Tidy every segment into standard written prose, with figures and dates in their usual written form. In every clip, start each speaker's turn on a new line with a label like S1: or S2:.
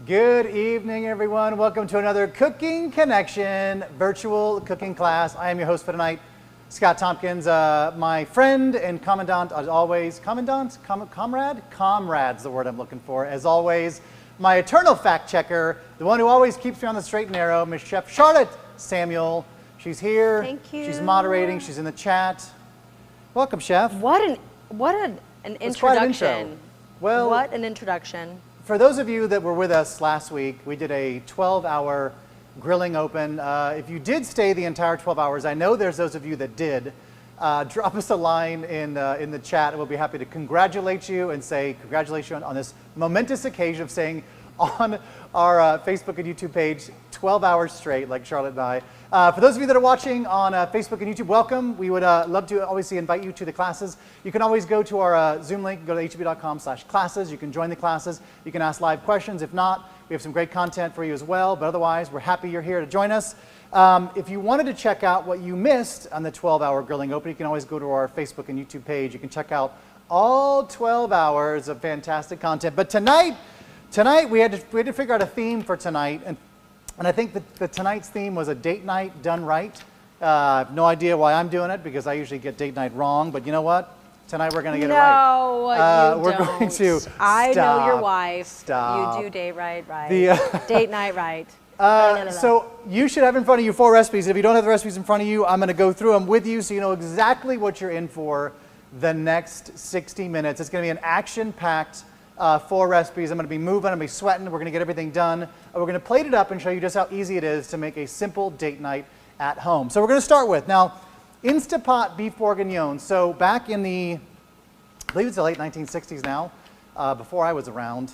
S1: Good evening, everyone. Welcome to another Cooking Connection virtual cooking class. I am your host for tonight, Scott Tompkins, my friend and commandant, as always. Comrade's the word I'm looking for. As always, my eternal fact checker, the one who always keeps me on the straight and narrow, Miss Chef Charlotte Samuel. She's here.
S2: Thank you.
S1: She's moderating. She's in the chat. Welcome, Chef.
S2: What an introduction.
S1: Well,
S2: what an introduction.
S1: For those of you that were with us last week, we did a 12-hour grilling open. If you did stay the entire 12 hours, I know there's those of you that did. Drop us a line in the chat, and we'll be happy to congratulate you and say congratulations on this momentous occasion of staying on our Facebook and YouTube page 12 hours straight, like Charlotte and I. For those of you that are watching on Facebook and YouTube, welcome. We would love to obviously invite you to the classes. You can always go to our Zoom link, go to hb.com/classes. You can join the classes. You can ask live questions. If not, we have some great content for you as well. But otherwise, we're happy you're here to join us. If you wanted to check out what you missed on the 12-hour grilling open, you can always go to our Facebook and YouTube page. You can check out all 12 hours of fantastic content. But tonight we had to figure out a theme for tonight, and I think that tonight's theme was a date night done right. I have no idea why I'm doing it, because I usually get date night wrong, but you know what? Tonight we're going to get it right.
S2: No, you
S1: we're
S2: don't.
S1: going to
S2: I know your wife.
S1: Stop.
S2: You do date right. Date night right.
S1: So you should have in front of you 4 recipes. If you don't have the recipes in front of you, I'm going to go through them with you so you know exactly what you're in for the next 60 minutes. It's going to be an action-packed 4 recipes. I'm going to be moving, I'm going to be sweating, we're going to get everything done. We're going to plate it up and show you just how easy it is to make a simple date night at home. So we're going to start with, now, Instapot beef bourguignon. So back in the, I believe it's the late 1960s now, before I was around,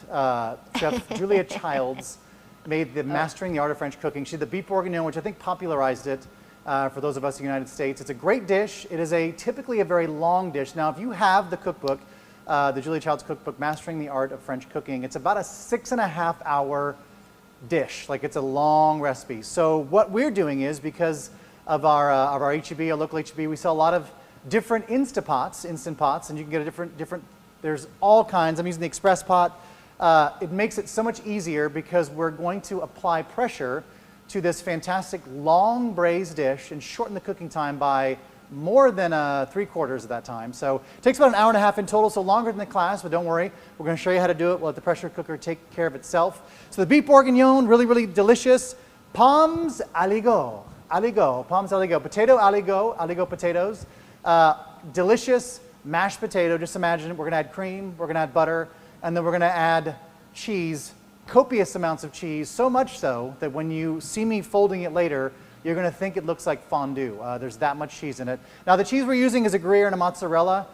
S1: Chef Julia Childs made the Mastering the Art of French Cooking. She did the beef bourguignon, which I think popularized it for those of us in the United States. It's a great dish. It is typically a very long dish. Now, if you have the cookbook, the Julia Childs cookbook, Mastering the Art of French Cooking, it's about a 6.5-hour dish. Like, it's a long recipe. So what we're doing is, because of our HEB, our local HEB, we sell a lot of different instant pots, and you can get a different, there's all kinds. I'm using the Express pot. It makes it so much easier because we're going to apply pressure to this fantastic long braised dish and shorten the cooking time by more than 3/4 of that time. So it takes about an hour and a half in total, so longer than the class, but don't worry. We're going to show you how to do it. We'll let the pressure cooker take care of itself. So the beef bourguignon, really, really delicious. Pommes aligot, pommes aligot, potato aligot potatoes. Delicious mashed potato. Just imagine we're going to add cream, we're going to add butter, and then we're going to add cheese, copious amounts of cheese, so much so that when you see me folding it later, you're going to think it looks like fondue. There's that much cheese in it. Now, the cheese we're using is a Gruyere and a mozzarella.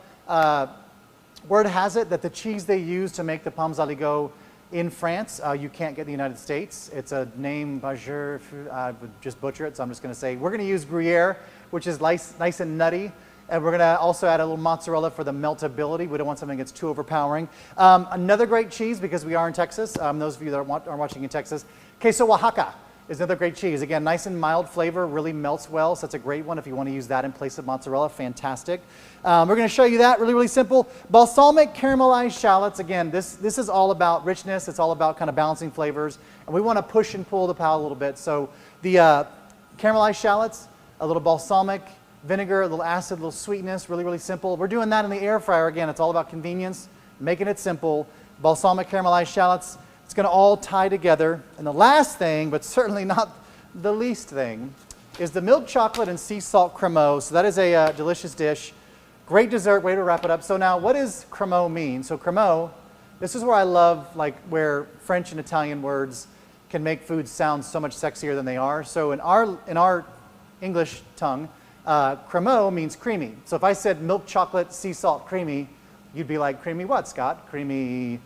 S1: Word has it that the cheese they use to make the pommes aligot in France, you can't get in the United States. It's a name, I would just butcher it, so I'm just going to say we're going to use Gruyere, which is nice and nutty. And we're going to also add a little mozzarella for the meltability. We don't want something that's too overpowering. Another great cheese, because we are in Texas, those of you that are watching in Texas, queso Oaxaca is another great cheese. Again, nice and mild flavor, really melts well, so that's a great one if you want to use that in place of mozzarella. Fantastic. We're going to show you that, really, really simple. Balsamic caramelized shallots. Again, this is all about richness. It's all about kind of balancing flavors, and we want to push and pull the palate a little bit. So the caramelized shallots, a little balsamic vinegar, a little acid, a little sweetness, really, really simple. We're doing that in the air fryer. Again, it's all about convenience, making it simple. Balsamic caramelized shallots. It's going to all tie together. And the last thing, but certainly not the least thing, is the milk chocolate and sea salt crémeaux. So that is a delicious dish. Great dessert, way to wrap it up. So now, what does crémeaux mean? So crémeaux, this is where I love, like, where French and Italian words can make foods sound so much sexier than they are. So in our English tongue, crémeaux means creamy. So if I said milk chocolate, sea salt, creamy, you'd be like, creamy what, Scott? Creamy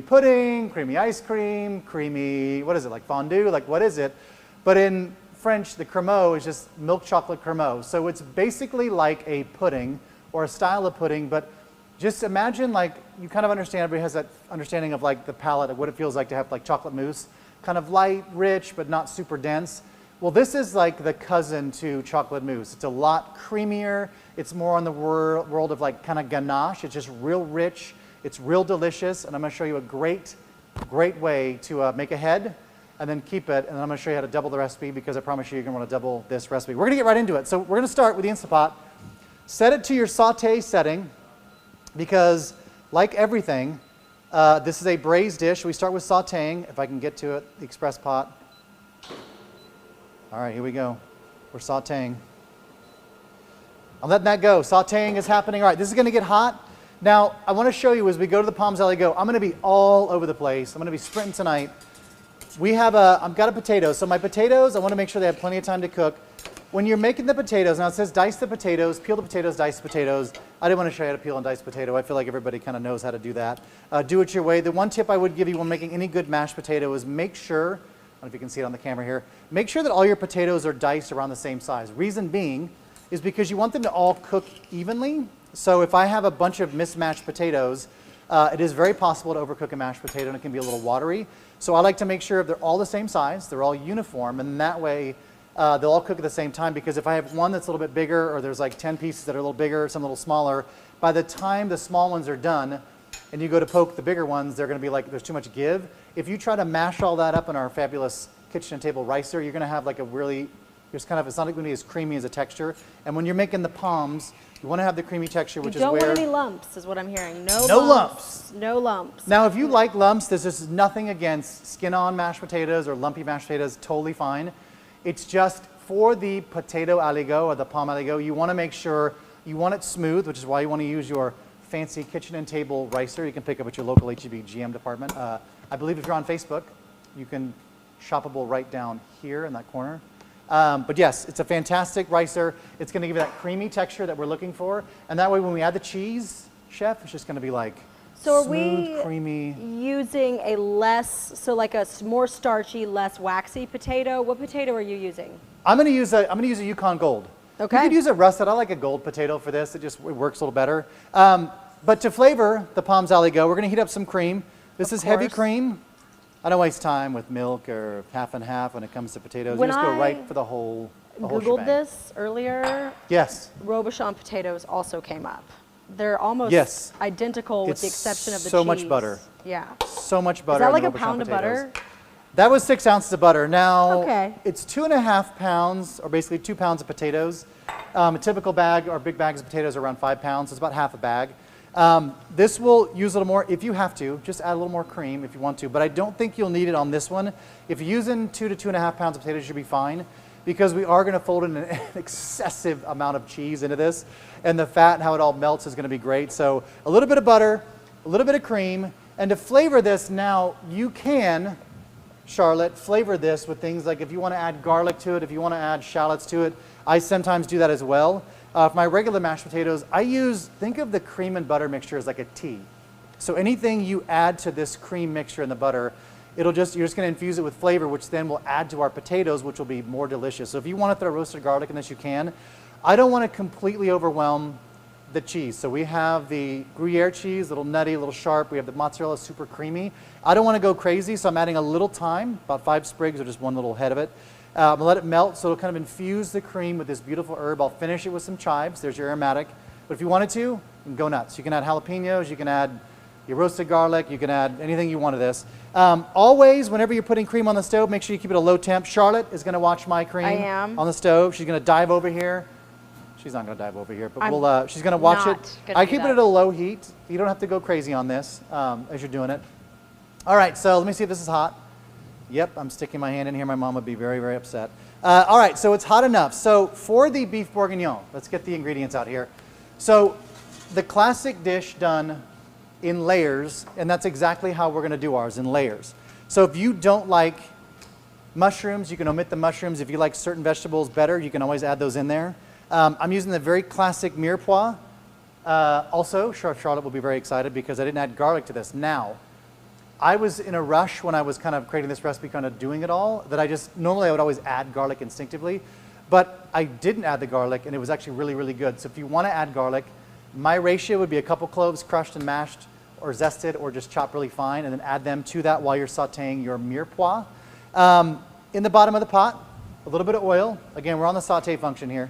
S1: pudding, creamy ice cream, creamy, what is it, like fondue? Like, what is it? But in French, the crémeaux is just milk chocolate crémeaux. So it's basically like a pudding or a style of pudding, but just imagine, like, you kind of understand, everybody has that understanding of like the palate of what it feels like to have like chocolate mousse. Kind of light, rich, but not super dense. Well, this is like the cousin to chocolate mousse. It's a lot creamier. It's more on the world of like kind of ganache. It's just real rich. It's real delicious. And I'm going to show you a great Great way to make a head and then keep it. And then I'm going to show you how to double the recipe because I promise you you're going to want to double this recipe. We're going to get right into it. So we're going to start with the Instant Pot. Set it to your saute setting because, like everything, this is a braised dish. We start with sauteing. If I can get to it, the Express Pot. All right, here we go. We're sauteing. I'm letting that go. Sauteing is happening. All right, this is going to get hot. Now, I want to show you as we go to the Palms Alley Go, I'm going to be all over the place. I'm going to be sprinting tonight. I've got a potato. So my potatoes, I want to make sure they have plenty of time to cook. When you're making the potatoes, now it says dice the potatoes, peel the potatoes, dice the potatoes. I didn't want to show you how to peel and dice potato. I feel like everybody kind of knows how to do that. Do it your way. The one tip I would give you when making any good mashed potato is make sure, I don't know if you can see it on the camera here, make sure that all your potatoes are diced around the same size. Reason being is because you want them to all cook evenly. So if I have a bunch of mismatched potatoes, it is very possible to overcook a mashed potato and it can be a little watery. So I like to make sure they're all the same size, they're all uniform, and that way they'll all cook at the same time, because if I have one that's a little bit bigger or there's like 10 pieces that are a little bigger, some a little smaller, by the time the small ones are done and you go to poke the bigger ones, they're going to be like, there's too much give. If you try to mash all that up in our fabulous kitchen table ricer, you're going to have like a really, it's not going to be as creamy as a texture. And when you're making the palms, you want to have the creamy texture, which is where...
S2: You don't want any lumps, is what I'm hearing. No
S1: lumps.
S2: No lumps.
S1: Now, if you like lumps, this is nothing against skin-on mashed potatoes or lumpy mashed potatoes, totally fine. It's just for the potato aligo or the palm aligo, you want to make sure you want it smooth, which is why you want to use your fancy kitchen and table ricer. You can pick up at your local HEB GM department. I believe if you're on Facebook, you can shoppable right down here in that corner. But yes, it's a fantastic ricer. It's going to give you that creamy texture that we're looking for. And that way when we add the cheese, chef, it's just going to be like
S2: so
S1: smooth, creamy.
S2: Using a like a more starchy, less waxy potato? What potato are you using?
S1: I'm going to use a Yukon Gold.
S2: Okay.
S1: You could use a russet. I like a gold potato for this. It works a little better. But to flavor the Palms Alley Go, we're going to heat up some cream. This is heavy cream. I don't waste time with milk or half and half when it comes to potatoes. You just go right for the whole
S2: Googled this earlier.
S1: Yes.
S2: Robuchon potatoes also came up. They're almost identical with the exception of the cheese.
S1: So much butter.
S2: Yeah.
S1: So much butter.
S2: Is that like a pound of butter?
S1: That was 6 ounces of butter. Now, it's 2.5 pounds, or basically 2 pounds of potatoes. A typical bag, or big bags of potatoes, are around 5 pounds, so it's about half a bag. This will use a little more if you have to. Just add a little more cream if you want to, but I don't think you'll need it on this one. If you're using 2 to 2.5 pounds of potatoes, you should be fine, because we are going to fold in an excessive amount of cheese into this, and the fat and how it all melts is going to be great. So a little bit of butter, a little bit of cream, and to flavor this now, you can, Charlotte, flavor this with things like if you want to add garlic to it, if you want to add shallots to it. I sometimes do that as well. For my regular mashed potatoes, think of the cream and butter mixture as like a tea. So anything you add to this cream mixture in the butter, you're just going to infuse it with flavor, which then will add to our potatoes, which will be more delicious. So if you want to throw roasted garlic in this, you can. I don't want to completely overwhelm the cheese. So we have the Gruyere cheese, a little nutty, a little sharp. We have the mozzarella, super creamy. I don't want to go crazy, so I'm adding a little thyme, about 5 sprigs or just one little head of it. I'm going to let it melt, so it'll kind of infuse the cream with this beautiful herb. I'll finish it with some chives. There's your aromatic. But if you wanted to, you can go nuts. You can add jalapenos, you can add your roasted garlic, you can add anything you want to this. Always, whenever you're putting cream on the stove, make sure you keep it a low temp. Charlotte is going to watch my cream on the stove. She's going to dive over here. She's not going to dive over here, but she's going to watch it. I keep it at a low heat. You don't have to go crazy on this as you're doing it. All right, so let me see if this is hot. Yep, I'm sticking my hand in here. My mom would be very, very upset. All right, so it's hot enough. So for the beef bourguignon, let's get the ingredients out here. So the classic dish done in layers, and that's exactly how we're going to do ours, in layers. So if you don't like mushrooms, you can omit the mushrooms. If you like certain vegetables better, you can always add those in there. I'm using the very classic mirepoix. Also, Charlotte will be very excited because I didn't add garlic to this. Now, I was in a rush when I was kind of creating this recipe, kind of doing it all, that normally I would always add garlic instinctively, but I didn't add the garlic, and it was actually really, really good. So if you want to add garlic, my ratio would be a couple cloves crushed and mashed, or zested, or just chopped really fine, and then add them to that while you're sauteing your mirepoix. In the bottom of the pot, a little bit of oil. Again, we're on the saute function here.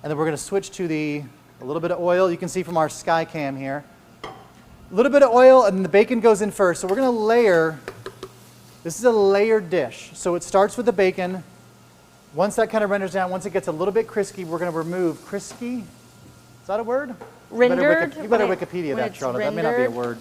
S1: And then we're going to switch to a little bit of oil. You can see from our sky cam here. A little bit of oil, and then the bacon goes in first. So we're going to layer This is a layered dish. So it starts with the bacon. Once that kind of renders down, once it gets a little bit crispy, we're going to remove crispy. Is that a word?
S2: Rendered.
S1: You better Wikipedia that, Charlotte. That may not be a word.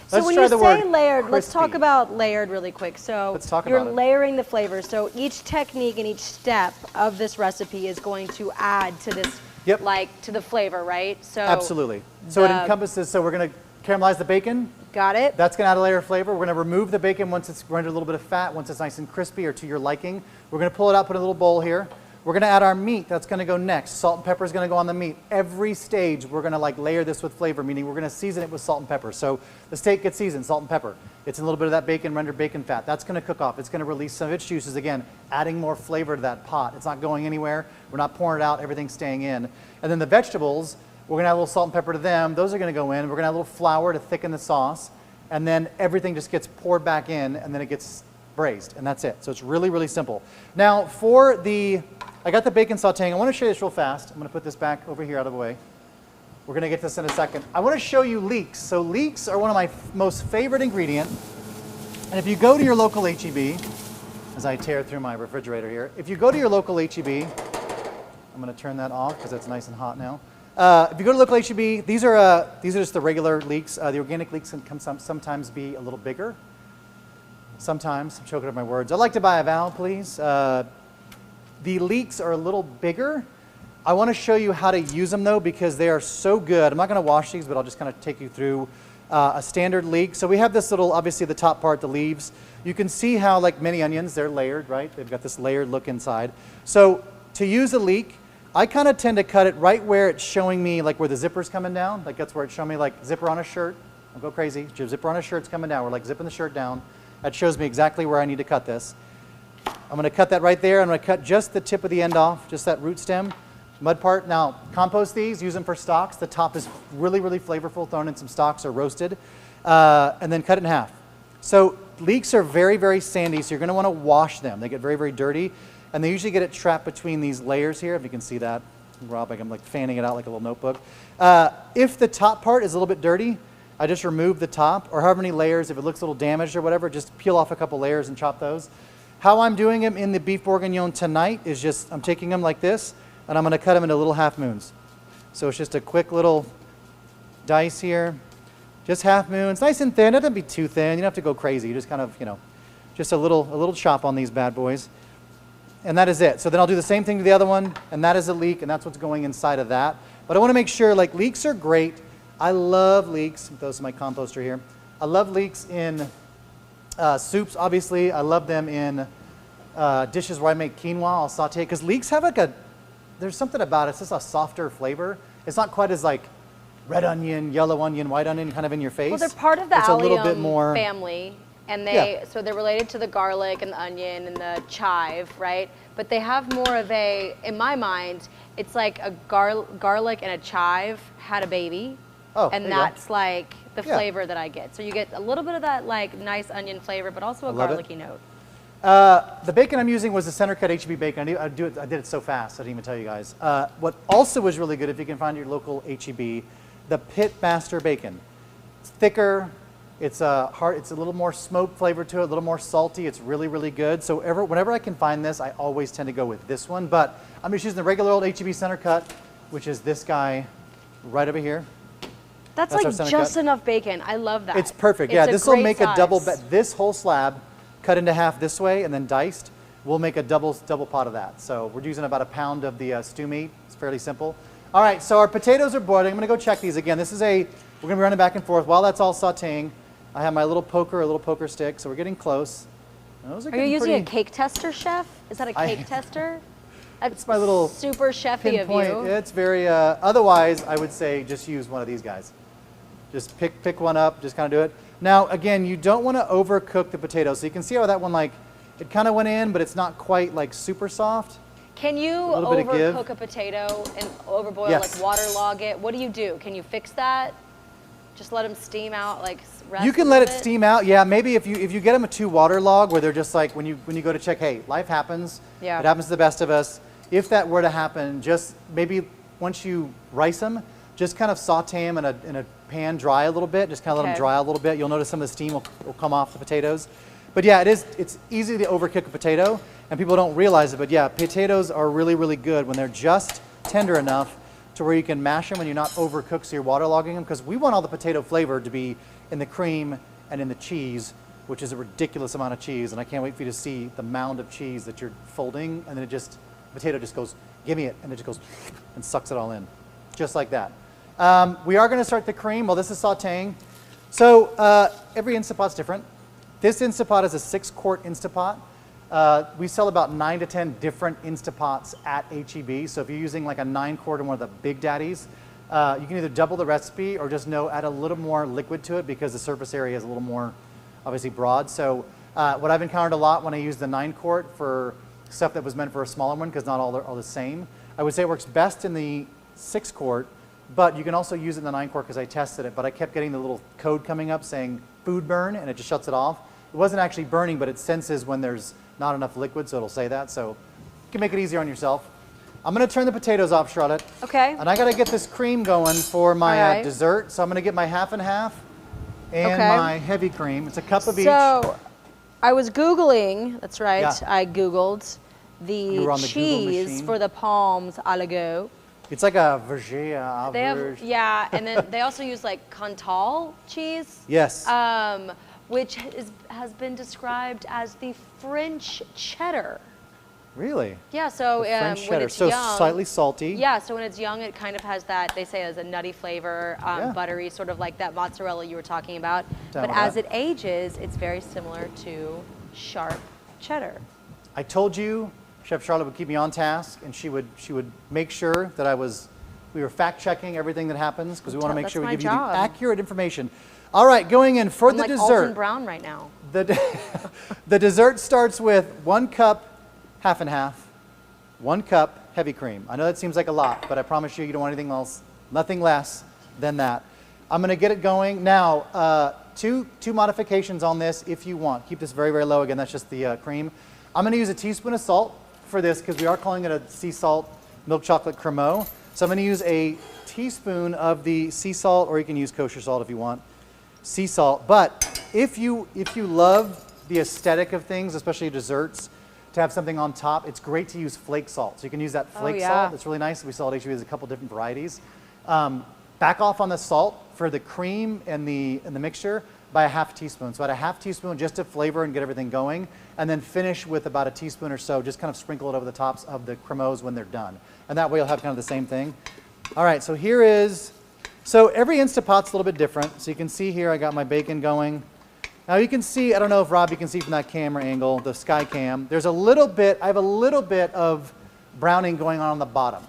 S2: So
S1: Let's
S2: when
S1: try
S2: you
S1: the
S2: say
S1: word
S2: layered, let's
S1: crispy.
S2: talk about layered really quick. So
S1: Let's talk
S2: you're
S1: about it.
S2: layering the flavors. So each technique and each step of this recipe is going to add to this,
S1: Yep.
S2: like to the flavor, right? So
S1: Absolutely. So it
S2: the-
S1: encompasses, so we're going to caramelize the bacon.
S2: Got it?
S1: That's going to add a layer of flavor. We're going to remove the bacon once it's rendered a little bit of fat, once it's nice and crispy or to your liking. We're going to pull it out, put it in a little bowl here. We're going to add our meat. That's going to go next. Salt and pepper is going to go on the meat. Every stage, we're going to like layer this with flavor, meaning we're going to season it with salt and pepper. So the steak gets seasoned, salt and pepper. It's a little bit of that bacon, rendered bacon fat. That's going to cook off. It's going to release some of its juices. Again, adding more flavor to that pot. It's not going anywhere. We're not pouring it out. Everything's staying in. And then the vegetables, we're going to add a little salt and pepper to them. Those are going to go in. We're going to add a little flour to thicken the sauce. And then everything just gets poured back in, and then it gets braised, and that's it. So it's really, really simple. Now, I got the bacon sauteing. I want to show you this real fast. I'm going to put this back over here out of the way. We're going to get to this in a second. I want to show you leeks. So leeks are one of my most favorite ingredient. And if you go to your local H-E-B, as I tear through my refrigerator here, if you go to your local H-E-B, I'm going to turn that off because it's nice and hot now. If you go to local H-E-B, these are just the regular leeks. The organic leeks can sometimes be a little bigger. Sometimes, I'm choking up my words. I'd like to buy a vowel, please. The leeks are a little bigger. I want to show you how to use them though, because they are so good. I'm not going to wash these, but I'll just kind of take you through a standard leek. So we have this little, obviously the top part, the leaves. You can see how, like many onions, they're layered, right? They've got this layered look inside. So to use a leek, I kind of tend to cut it right where it's showing me, like where the zipper's coming down. Like that's where it's showing me, like zipper on a shirt. I'll go crazy. Zipper on a shirt's coming down. We're like zipping the shirt down. That shows me exactly where I need to cut this. I'm going to cut that right there. I'm going to cut just the tip of the end off, just that root stem. Mud part. Now, compost these, use them for stalks. The top is really, really flavorful, thrown in some stalks or roasted. And then cut it in half. So leeks are very, very sandy, so you're going to want to wash them. They get very, very dirty. And they usually get it trapped between these layers here, if you can see that. Rob, I'm like fanning it out like a little notebook. If the top part is a little bit dirty, I just remove the top, or however many layers. If it looks a little damaged or whatever, just peel off a couple layers and chop those. How I'm doing them in the beef bourguignon tonight is just, I'm taking them like this, and I'm going to cut them into little half moons. So it's just a quick little dice here. Just half moons, nice and thin. It doesn't be too thin. You don't have to go crazy. You just kind of, just a little chop on these bad boys. And that is it. So then I'll do the same thing to the other one, and that is a leek, and that's what's going inside of that. But I want to make sure, like, leeks are great. I love leeks. Those are my composter here. I love leeks in soups, obviously. I love them in dishes where I make quinoa. I'll saute, because leeks have like there's something about it. It's just a softer flavor. It's not quite as like red onion, yellow onion, white onion kind of in your face.
S2: Well, they're part of the
S1: it's a little bit
S2: allium
S1: more
S2: family, and
S1: Yeah.
S2: so they're related to the garlic and the onion and the chive, right? But they have more of in my mind, it's like a garlic and a chive had a baby,
S1: Oh,
S2: and
S1: there you go.
S2: that's like the
S1: Yeah.
S2: flavor that I get. So you get a little bit of that like nice onion flavor, but also a
S1: love it.
S2: garlicky note.
S1: The bacon I'm using was the center cut H-E-B bacon. I did it so fast, I didn't even tell you guys. What also was really good, if you can find your local H-E-B, the Pitmaster bacon. It's thicker, it's a little more smoke flavor to it, a little more salty. It's really, really good. So whenever I can find this, I always tend to go with this one. But I'm just using the regular old H-E-B center cut, which is this guy right over here.
S2: That's
S1: our
S2: like
S1: center
S2: just
S1: cut.
S2: enough bacon. I love that.
S1: It's perfect.
S2: It's
S1: Yeah,
S2: a
S1: this will
S2: great
S1: make a double.
S2: size.
S1: This whole slab, cut into half this way and then diced, we'll make a double pot of that. So we're using about a pound of the stew meat. It's fairly simple. All right, so our potatoes are boiling. I'm going to go check these again. We're going to be running back and forth while that's all sautéing. I have my little poker stick, so we're getting close. And those
S2: Are you
S1: getting
S2: using a
S1: pretty
S2: cake tester, chef? Is that a cake tester?
S1: It's my little
S2: super chefy of
S1: pinpoint.
S2: you.
S1: It's very. Otherwise, I would say just use one of these guys. Just pick one up. Just kind of do it. Now, again, you don't want to overcook the potatoes. So you can see how that one, like, it kind of went in, but it's not quite like super soft.
S2: Can you
S1: little bit of give.
S2: overcook a potato and overboil,
S1: Yes.
S2: like waterlog it? What do you do? Can you fix that? Just let them steam out, like rest
S1: You can
S2: a
S1: let it
S2: little bit?
S1: steam out. Yeah, maybe if you get them a too waterlogged, where they're just like when you go to check, hey, life happens.
S2: Yeah.
S1: It happens to the best of us. If that were to happen, just maybe once you rice them, just kind of saute them in a pan dry a little bit. Just kind of let them
S2: Okay.
S1: dry a little bit. You'll notice some of the steam will come off the potatoes. But yeah, it's easy to overcook a potato, and people don't realize it, but yeah, potatoes are really, really good when they're just tender enough to where you can mash them and you're not overcooked, so you're waterlogging them, because we want all the potato flavor to be in the cream and in the cheese, which is a ridiculous amount of cheese, and I can't wait for you to see the mound of cheese that you're folding, and then potato just goes, give me it, and it just goes and sucks it all in, just like that. We are gonna start the cream while this is sauteing. So every Instapot's different. This Instapot is a 6-quart Instapot. We sell about 9 to 10 different Instapots at HEB. So if you're using like a 9-quart and one of the big daddies, you can either double the recipe or just add a little more liquid to it because the surface area is a little more obviously broad. So what I've encountered a lot when I use the 9-quart for stuff that was meant for a smaller one, because not all are the same, I would say it works best in the 6-quart, but you can also use it in the 9-quart because I tested it, but I kept getting the little code coming up saying food burn, and it just shuts it off. It wasn't actually burning, but it senses when there's not enough liquid, so it'll say that. So you can make it easier on yourself. I'm gonna turn the potatoes off, Charlotte.
S2: Okay.
S1: And I gotta get this cream going for my dessert. So I'm gonna get my half and half and my heavy cream. It's a cup of each.
S2: So I was Googling, that's right,
S1: Yeah.
S2: I Googled the cheese for the palms à la go.
S1: It's like a Verger.
S2: They have, yeah, and then they also use like Cantal cheese.
S1: Yes.
S2: Which has been described as the French cheddar.
S1: Really?
S2: Yeah, so
S1: French
S2: when
S1: cheddar.
S2: it's
S1: So
S2: young,
S1: slightly salty.
S2: Yeah, so when it's young, it kind of has that, they say, as a nutty flavor, buttery, sort of like that mozzarella you were talking about. But as it ages, it's very similar to sharp cheddar.
S1: I told you Chef Charlotte would keep me on task, and she would make sure that we were fact checking everything that happens, because we want to make sure we give you the accurate information. All right, going in for the
S2: like
S1: dessert.
S2: Alton Brown right now.
S1: The dessert starts with 1 cup, half and half, 1 cup heavy cream. I know that seems like a lot, but I promise you don't want anything else, nothing less than that. I'm going to get it going now. Two modifications on this if you want. Keep this very, very low. Again, that's just the cream. I'm going to use a teaspoon of salt for this because we are calling it a sea salt milk chocolate cremeux. So I'm going to use a teaspoon of the sea salt, or you can use kosher salt if you want. Sea salt. But if you love the aesthetic of things, especially desserts, to have something on top, it's great to use flake salt. So you can use that flake salt. It's really nice. We sell at HEB. There's a couple different varieties. Back off on the salt for the cream and the mixture by a half teaspoon. So about a half teaspoon just to flavor and get everything going, and then finish with about a teaspoon or so. Just kind of sprinkle it over the tops of the cremeux when they're done. And that way you'll have kind of the same thing. All right, so here is, so every Instapot's a little bit different. So you can see here I got my bacon going. Now you can see, I don't know if Rob, you can see from that camera angle, the sky cam, there's a little bit, I have a little bit of browning going on the bottom.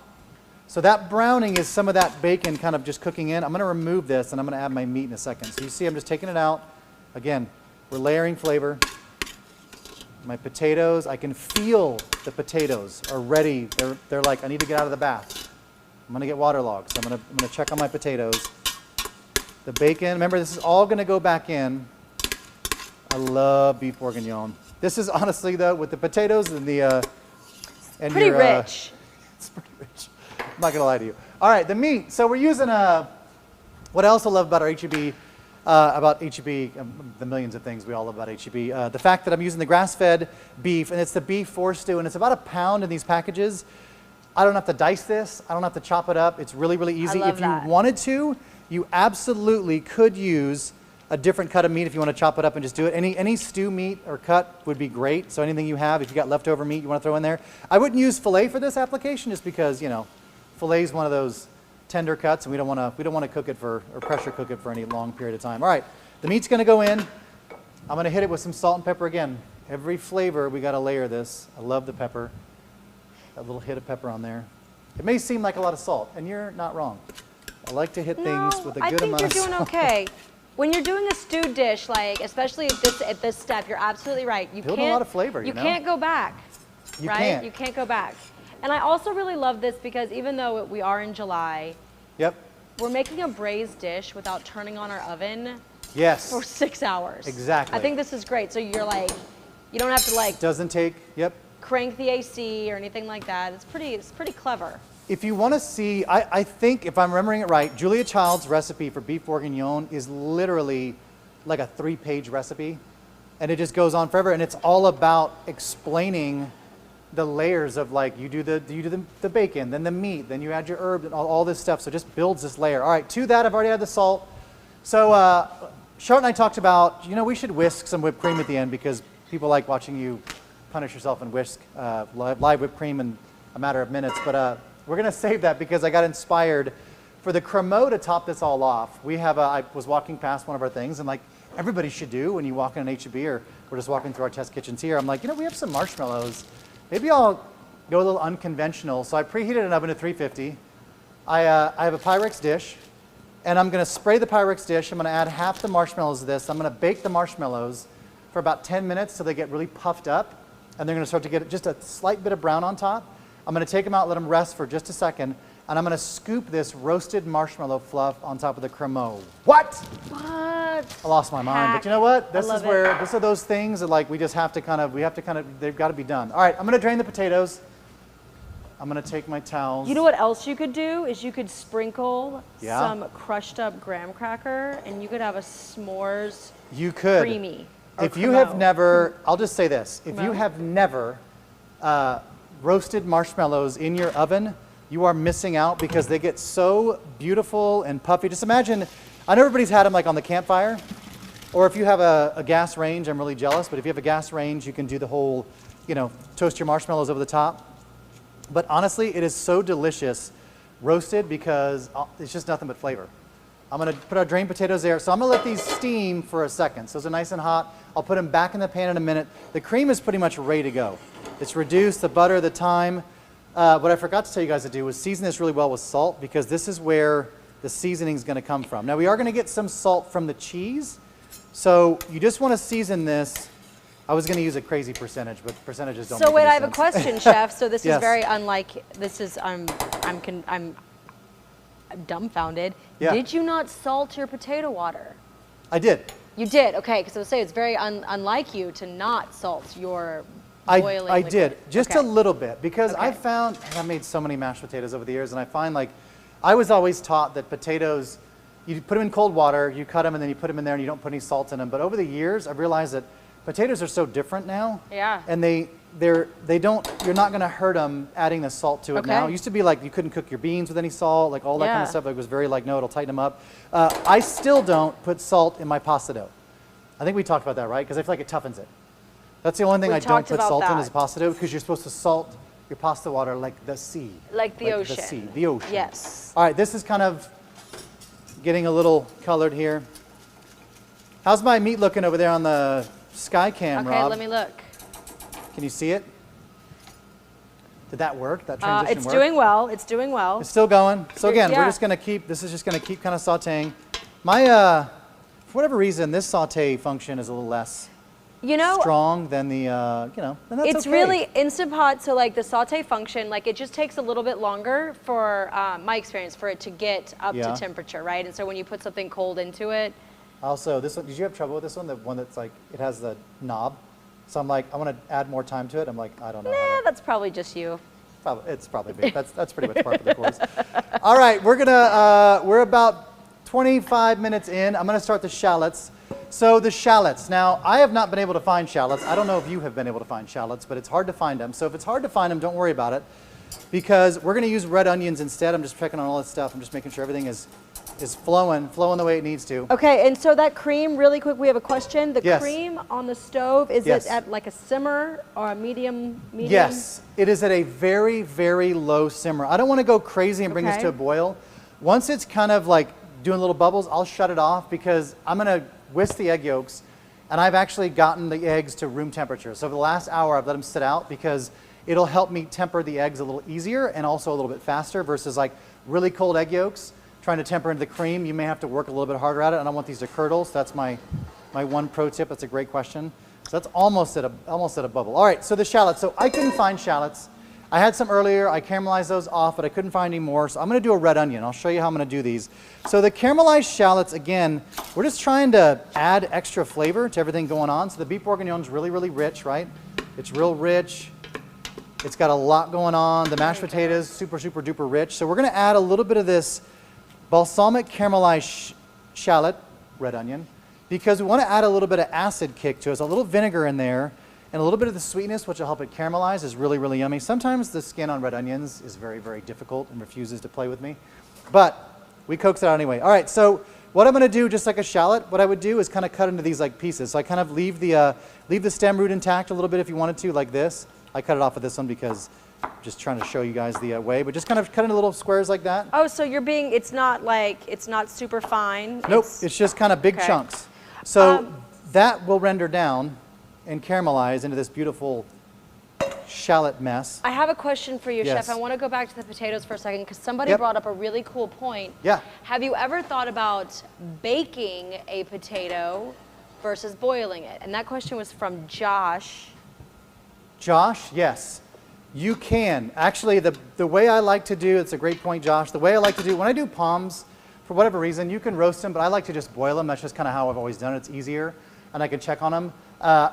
S1: So that browning is some of that bacon kind of just cooking in. I'm going to remove this and I'm going to add my meat in a second. So you see I'm just taking it out. Again, we're layering flavor. My potatoes, I can feel the potatoes are ready. They're like, I need to get out of the bath. I'm going to get waterlogged. So I'm going to check on my potatoes. The bacon, remember this is all going to go back in. I love beef bourguignon. This is honestly though, with the potatoes and the... and
S2: pretty rich.
S1: It's pretty rich. I'm not going to lie to you. All right, the meat. So we're using what I also love about our HEB, the millions of things we all love about HEB, the fact that I'm using the grass-fed beef, and it's the beef force stew, and it's about a pound in these packages. I don't have to dice this. I don't have to chop it up. It's really, really easy. If you wanted to, you absolutely could use a different cut of meat if you want to chop it up and just do it. Any stew meat or cut would be great. So anything you have, if you got leftover meat you want to throw in there. I wouldn't use filet for this application just because, you know, filet is one of those tender cuts, and we don't want to cook it or pressure cook it for any long period of time. All right, the meat's going to go in. I'm going to hit it with some salt and pepper again. Every flavor we got to layer this. I love the pepper. That little hit of pepper on there. It may seem like a lot of salt, and you're not wrong. I like to hit things with a good amount of salt.
S2: I think you're doing okay. When you're doing a stewed dish, like especially at this step, you're absolutely right. You
S1: building a lot of flavor.
S2: You can't go back.
S1: You
S2: right?
S1: can't.
S2: You can't go back. And I also really love this because even though we are in July, we're making a braised dish without turning on our oven for 6 hours.
S1: Exactly.
S2: I think this is great. So you're like, you don't have to like
S1: doesn't take
S2: crank the AC or anything like that. It's pretty clever.
S1: If you want to see, I think if I'm remembering it right, Julia Child's recipe for beef bourguignon is literally like a 3-page recipe. and it just goes on forever. And it's all about explaining the layers of like, you do the bacon, then the meat, then you add your herbs and all this stuff. So it just builds this layer. All right, to that, I've already had the salt. So Charlotte and I talked about, we should whisk some whipped cream at the end because people like watching you punish yourself and whisk live whipped cream in a matter of minutes. But we're going to save that because I got inspired for the cremeux to top this all off. We have I was walking past one of our things, and like everybody should do when you walk in an H-E-B, or we're just walking through our test kitchens here. I'm like, we have some marshmallows. Maybe I'll go a little unconventional. So I preheated an oven to 350. I have a Pyrex dish, and I'm going to spray the Pyrex dish. I'm going to add half the marshmallows to this. I'm going to bake the marshmallows for about 10 minutes till they get really puffed up, and they're going to start to get just a slight bit of brown on top. I'm going to take them out, let them rest for just a second, and I'm going to scoop this roasted marshmallow fluff on top of the cremeux. What?
S2: What?
S1: I lost my mind, but you know what? This are those things that like we just have to kind of, they've got to be done. All right, I'm going to drain the potatoes. I'm going to take my towels.
S2: You know what else you could do is you could sprinkle some crushed up graham cracker, and you could have a s'mores creamy.
S1: If you have never, I'll just say this. If you have never roasted marshmallows in your oven, you are missing out because they get so beautiful and puffy. Just imagine, I know everybody's had them like on the campfire, or if you have a gas range, I'm really jealous, but if you have a gas range, you can do the whole, toast your marshmallows over the top. But honestly, it is so delicious roasted because it's just nothing but flavor. I'm going to put our drained potatoes there. So I'm going to let these steam for a second. So those are nice and hot. I'll put them back in the pan in a minute. The cream is pretty much ready to go. It's reduced, the butter, the thyme. What I forgot to tell you guys to do was season this really well with salt, because this is where the seasoning is going to come from. Now we are going to get some salt from the cheese. So you just want to season this. I was going to use a crazy percentage, but percentages don't make any sense.
S2: So wait, I have a question, Chef. So this is very unlike, I'm dumbfounded.
S1: Yeah.
S2: Did you not salt your potato water?
S1: I did.
S2: You did, okay, because I would say it's very unlike you to not salt your boiling
S1: I
S2: liquid.
S1: did, just a little bit, because I found, I've made so many mashed potatoes over the years, and I find like, I was always taught that potatoes, you put them in cold water, you cut them, and then you put them in there, and you don't put any salt in them. But over the years, I've realized that potatoes are so different now.
S2: Yeah.
S1: And you're not going to hurt them adding the salt to it now. It used to be like you couldn't cook your beans with any salt, like all that kind of stuff. Like, it was very like, no, it'll tighten them up. I still don't put salt in my pasta dough. I think we talked about that, right? Because I feel like it toughens it. That's the only thing I don't put salt in is pasta dough, because you're supposed to salt your pasta water like the sea.
S2: Like the ocean.
S1: The sea, the ocean.
S2: Yes.
S1: All right, this is kind of getting a little colored here. How's my meat looking over there on the Skycam, Rob?
S2: Okay, let me look.
S1: Can you see it? Did that work? That transition
S2: it's
S1: work?
S2: doing well. It's doing well.
S1: It's still going. So again, we're just going to keep, this is just going to keep kind of sauteing. My, for whatever reason, this saute function is a little less strong than the, then that's
S2: it's really Instant Pot, so like the saute function, like it just takes a little bit longer for, my experience, for it to get up to temperature, right? And so when you put something cold into it.
S1: Also, this one, did you have trouble with this one? The one that's like, it has the knob. So I'm like, I want to add more time to it. I'm like, I don't know.
S2: Nah, that's probably just you.
S1: It's probably me. That's pretty much part of the course. All right, we're about 25 minutes in. I'm going to start the shallots. So the shallots. Now, I have not been able to find shallots. I don't know if you have been able to find shallots, but it's hard to find them. So if it's hard to find them, don't worry about it, because we're going to use red onions instead. I'm just checking on all this stuff. I'm just making sure everything is flowing the way it needs to.
S2: Okay, and so that cream, really quick, we have a question. The cream on the stove, is it at like a simmer or a medium?
S1: Yes, it is at a very, very low simmer. I don't want to go crazy and bring this to a boil. Once it's kind of like doing little bubbles, I'll shut it off, because I'm going to whisk the egg yolks, and I've actually gotten the eggs to room temperature. So for the last hour, I've let them sit out, because it'll help me temper the eggs a little easier and also a little bit faster, versus like really cold egg yolks trying to temper into the cream. You may have to work a little bit harder at it. I don't want these to curdle, so that's my one pro tip. That's a great question. So that's almost at a bubble. All right, so the shallots. So I couldn't find shallots. I had some earlier. I caramelized those off, but I couldn't find any more. So I'm going to do a red onion. I'll show you how I'm going to do these. So the caramelized shallots, again, we're just trying to add extra flavor to everything going on. So the beef bourguignon is really, really rich, right? It's real rich. It's got a lot going on. The mashed potatoes, super, super duper rich. So we're going to add a little bit of this balsamic caramelized shallot, red onion, because we want to add a little bit of acid kick to it. So a little vinegar in there and a little bit of the sweetness, which will help it caramelize, is really, really yummy. Sometimes the skin on red onions is very, very difficult and refuses to play with me, but we coax it out anyway. All right, so what I'm going to do, just like a shallot, what I would do is kind of cut into these like pieces. So I kind of leave the stem root intact a little bit if you wanted to, like this. I cut it off with this one because I'm just trying to show you guys the way, but just kind of cut into little squares like that.
S2: Oh, so it's not super fine.
S1: Nope, it's just kind of big chunks. So that will render down and caramelize into this beautiful shallot mess.
S2: I have a question for you,
S1: Yes.
S2: Chef. I want to go back to the potatoes for a second because somebody brought up a really cool point.
S1: Yeah.
S2: Have you ever thought about baking a potato versus boiling it? And that question was from Josh.
S1: Josh, yes, you can. Actually, the way I like to do, it's a great point, Josh. The way I like to do, when I do palms, for whatever reason, you can roast them, but I like to just boil them. That's just kind of how I've always done it. It's easier, and I can check on them.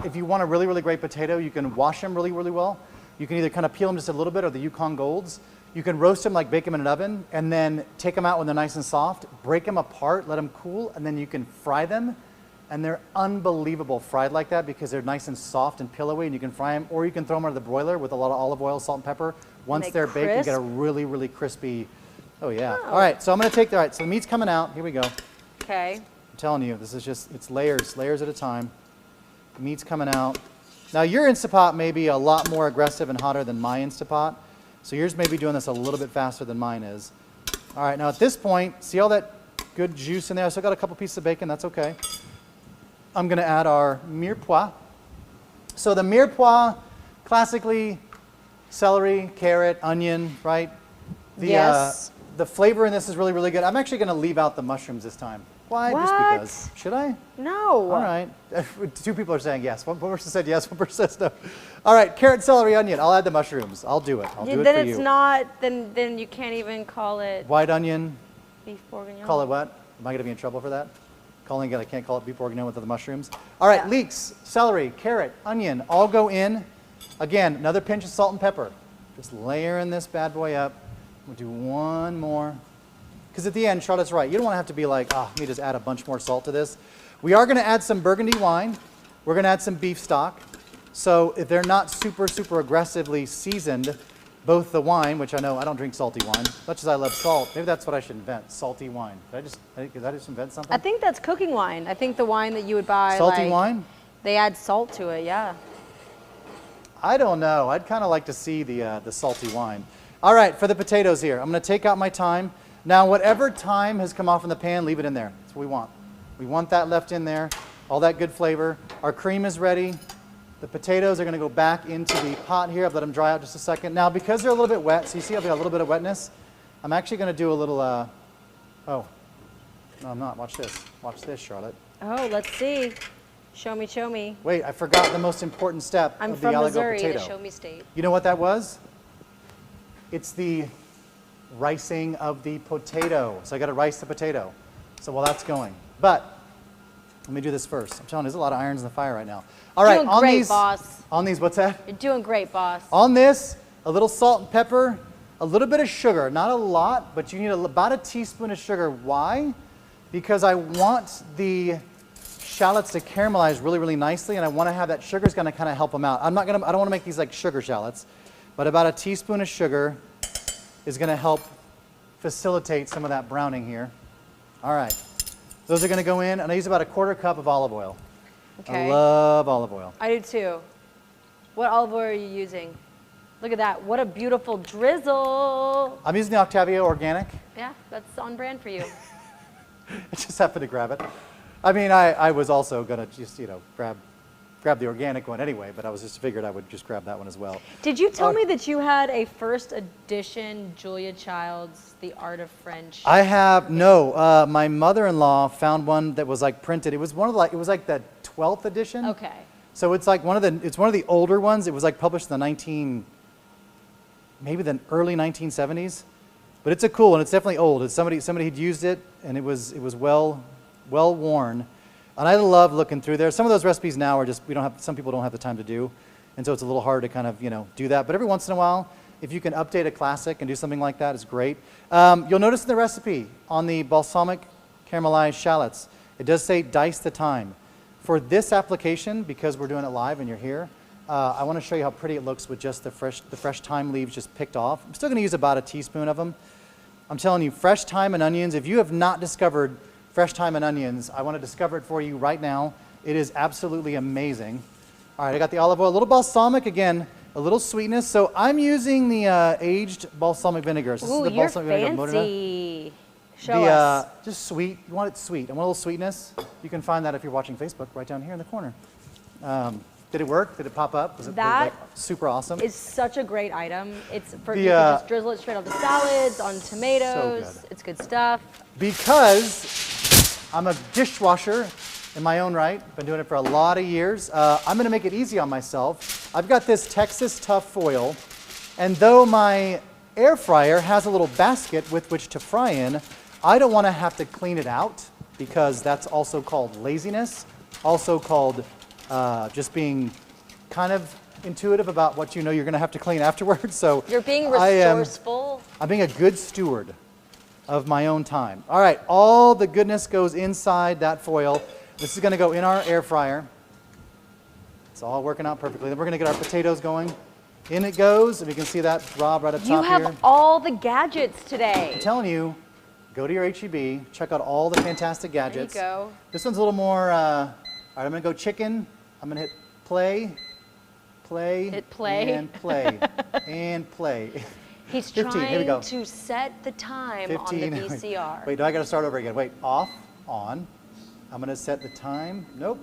S1: If you want a really, really great potato, you can wash them really, really well. You can either kind of peel them just a little bit, or the Yukon Golds. You can roast them, like bake them in an oven, and then take them out when they're nice and soft, break them apart, let them cool, and then you can fry them. And they're unbelievable fried like that because they're nice and soft and pillowy, and you can fry them, or you can throw them under the broiler with a lot of olive oil, salt, and pepper. Once they're baked, you get a really, really crispy, oh yeah. All right, so I'm gonna take, all right, so the meat's coming out. Here we go.
S2: Okay.
S1: I'm telling you, this is just, it's layers at a time. The meat's coming out. Now your Instant Pot may be a lot more aggressive and hotter than my Instant Pot, so yours may be doing this a little bit faster than mine is. All right, now at this point, see all that good juice in there? I still got a couple pieces of bacon, that's okay. I'm going to add our mirepoix. So the mirepoix, classically, celery, carrot, onion, right?
S2: Yes.
S1: The flavor in this is really, really good. I'm actually going to leave out the mushrooms this time. Why?
S2: What?
S1: Just because. Should I?
S2: No.
S1: All right. Two people are saying yes. One person said yes, one person says no. All right, carrot, celery, onion. I'll add the mushrooms. I'll do it. I'll do it for you.
S2: Then it's not, then you can't even call it
S1: white onion.
S2: beef bourguignon.
S1: Call it what? Am I going to be in trouble for that? Calling it, I can't call it beef bourguignon with the mushrooms. All right, leeks, celery, carrot, onion, all go in. Again, another pinch of salt and pepper. Just layering this bad boy up. We'll do one more. Because at the end, Charlotte's right. You don't want to have to be like, let me just add a bunch more salt to this. We are going to add some burgundy wine. We're going to add some beef stock. So if they're not super, super aggressively seasoned, both the wine, which I know I don't drink salty wine, as much as I love salt, maybe that's what I should invent, salty wine. Did I just invent something?
S2: I think that's cooking wine. I think the wine that you would buy.
S1: Salty wine?
S2: They add salt to it, yeah.
S1: I don't know. I'd kind of like to see the salty wine. All right, for the potatoes here, I'm going to take out my thyme. Now, whatever thyme has come off from the pan, leave it in there. That's what we want. We want that left in there, all that good flavor. Our cream is ready. The potatoes are going to go back into the pot here. I've let them dry out just a second. Now, because they're a little bit wet, so you see I've got a little bit of wetness, I'm actually going to do a little, oh, no, I'm not. Watch this. Watch this, Charlotte.
S2: Oh, let's see. Show me, show me.
S1: Wait, I forgot the most important step
S2: I'm
S1: of the
S2: from
S1: Aligo
S2: Missouri,
S1: potato.
S2: the show me state.
S1: You know what that was? It's the ricing of the potato. So I got to rice the potato. So while that's going. But let me do this first. I'm telling you, there's a lot of irons in the fire right now. All right,
S2: doing
S1: on
S2: great,
S1: these,
S2: boss.
S1: On these, what's that?
S2: You're doing great, boss.
S1: On this, a little salt and pepper, a little bit of sugar. Not a lot, but you need about a teaspoon of sugar. Why? Because I want the shallots to caramelize really, really nicely, and I want to have that sugar's going to kind of help them out. I don't want to make these like sugar shallots, but about a teaspoon of sugar is going to help facilitate some of that browning here. All right. Those are going to go in, and I use about a quarter cup of olive oil.
S2: Okay.
S1: I love olive oil.
S2: I do too. What olive oil are you using? Look at that. What a beautiful drizzle.
S1: I'm using the Octavia Organic.
S2: Yeah, that's on brand for you.
S1: I just happened to grab it. I mean, I was also going to just, grab the organic one anyway, but I was just figured I would just grab that one as well.
S2: Did you tell me that you had a first edition Julia Child's The Art of French?
S1: I have, no. My mother-in-law found one that was like printed. It was it was like the 12th edition.
S2: Okay.
S1: So it's like it's one of the older ones. It was like published in the maybe the early 1970s. But it's a cool one. It's definitely old. It's somebody had used it, and it was well worn. And I love looking through there. Some of those recipes now are just, some people don't have the time to do. And so it's a little hard to kind of, do that. But every once in a while, if you can update a classic and do something like that, it's great. You'll notice in the recipe on the balsamic caramelized shallots, It does say dice the thyme. For this application, because we're doing it live and you're here, I want to show you how pretty it looks with just the fresh thyme leaves just picked off. I'm still going to use about a teaspoon of them. I'm telling you, fresh thyme and onions, if you have not discovered fresh thyme and onions, I want to discover it for you right now. It is absolutely amazing. All right, I got the olive oil, a little balsamic, again, a little sweetness. So I'm using the aged balsamic vinegar. So this is the balsamic vinegar
S2: fancy. Show us.
S1: Just sweet. You want it sweet. I want a little sweetness. You can find that if you're watching Facebook, right down here in the corner. Did it work? Did it pop up? Was it like super awesome?
S2: It's such a great item. It's for you can just drizzle it straight on the salads, on tomatoes. So good. It's good stuff.
S1: Because I'm a dishwasher in my own right, been doing it for a lot of years. I'm going to make it easy on myself. I've got this Texas tough foil, and though my air fryer has a little basket with which to fry in, I don't want to have to clean it out because that's also called laziness, also called just being kind of intuitive about what you know you're going to have to clean afterwards. So
S2: you're being resourceful.
S1: I'm being a good steward of my own time. All right, all the goodness goes inside that foil. This is going to go in our air fryer. It's all working out perfectly. Then we're going to get our potatoes going. In it goes, and you can see that Rob right up top here.
S2: You have all the gadgets today.
S1: I'm telling you, go to your HEB, check out all the fantastic gadgets.
S2: There you go.
S1: This one's a little more, all right, I'm going to go chicken. I'm going to hit play,
S2: hit play,
S1: and play, and play.
S2: He's 15, here we go. To set the time 15. On the VCR.
S1: Wait, do I got to start over again? Wait, off, on. I'm going to set the time. Nope.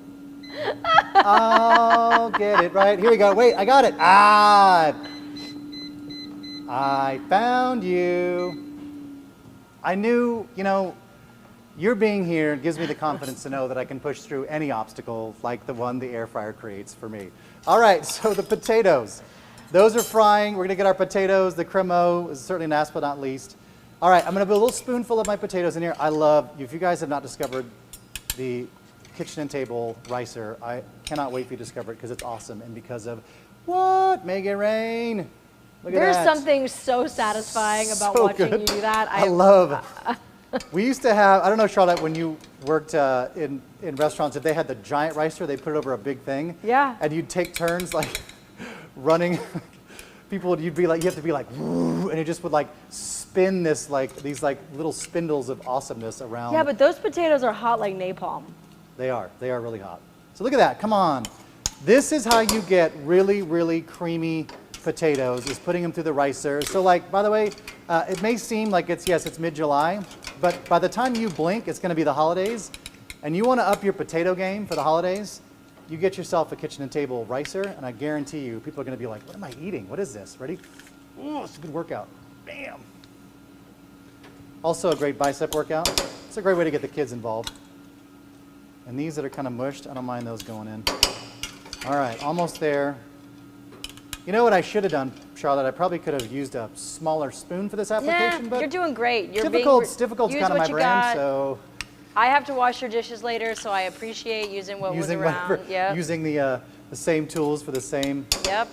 S1: I'll get it right. Here we go. Wait, I got it. I found you. I knew, you know, your being here gives me the confidence to know that I can push through any obstacle like the one the air fryer creates for me. All right, so the potatoes. Those are frying. We're going to get our potatoes. The cremo is certainly last but not least. All right, I'm going to put a little spoonful of my potatoes in here. I love, if you guys have not discovered the kitchen and table ricer, I cannot wait for you to discover it because it's awesome and because of what? Make it rain. Look at that.
S2: There's something so satisfying about watching you do that.
S1: I love it. We used to have, I don't know, Charlotte, when you worked in restaurants, if they had the giant ricer, they put it over a big thing.
S2: Yeah.
S1: And you'd take turns like running. People, you'd be like, you have to be like, and it just would like spin this like, these like little spindles of awesomeness around.
S2: Yeah, but those potatoes are hot like napalm.
S1: They are really hot. So look at that, come on. This is how you get really, really creamy potatoes, is putting them through the ricer. So like, by the way, it may seem like it's mid-July, but by the time you blink, it's gonna be the holidays, and you wanna up your potato game for the holidays, you get yourself a kitchen and table ricer, and I guarantee you, people are gonna be like, what am I eating? What is this? Ready? Ooh, it's a good workout. Bam. Also a great bicep workout. It's a great way to get the kids involved. And these that are kind of mushed, I don't mind those going in. All right, almost there. You know what I should have done, Charlotte? I probably could have used a smaller spoon for this application. But
S2: you're doing great.
S1: difficult's kind of my brand, so.
S2: I have to wash your dishes later, so I appreciate using what was around. Yep.
S1: Using the same tools for the same.
S2: Yep.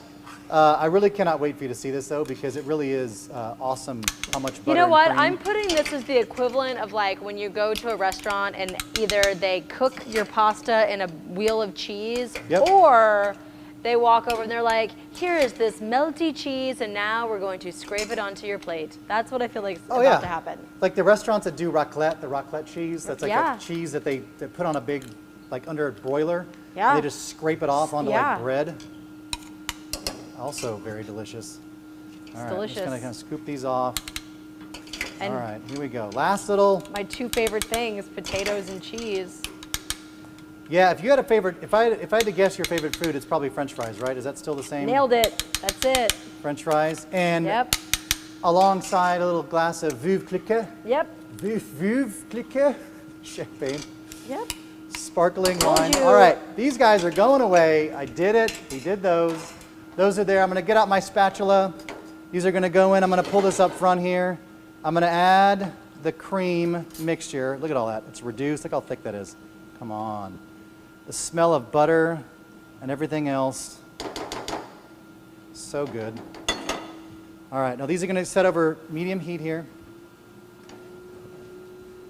S1: I really cannot wait for you to see this, though, because it really is awesome how much butter.
S2: You know what?
S1: And
S2: I'm putting this as the equivalent of like when you go to a restaurant and either they cook your pasta in a wheel of cheese, or they walk over and they're like, here is this melty cheese, and now we're going to scrape it onto your plate. That's what I feel like is about to happen.
S1: Like the restaurants that do raclette, the raclette cheese, that's like a cheese that they put on a big, like under a broiler.
S2: Yeah.
S1: And they just scrape it off onto like bread. Also very delicious. All right,
S2: delicious.
S1: I'm just gonna kind of scoop these off.
S2: And
S1: all right, here we go. Last little.
S2: My two favorite things, potatoes and cheese.
S1: Yeah, if you had a favorite, if I had to guess your favorite food, it's probably French fries, right? Is that still the same?
S2: Nailed it. That's it.
S1: French fries. And alongside a little glass of Veuve Clicquot.
S2: Yep.
S1: Veuve Clicquot. Champagne.
S2: Yep.
S1: Sparkling wine. All right, these guys are going away. I did it. We did those. Those are there. I'm going to get out my spatula. These are going to go in. I'm going to pull this up front here. I'm going to add the cream mixture. Look at all that. It's reduced. Look how thick that is. Come on. The smell of butter and everything else. So good. All right, now these are going to set over medium heat here.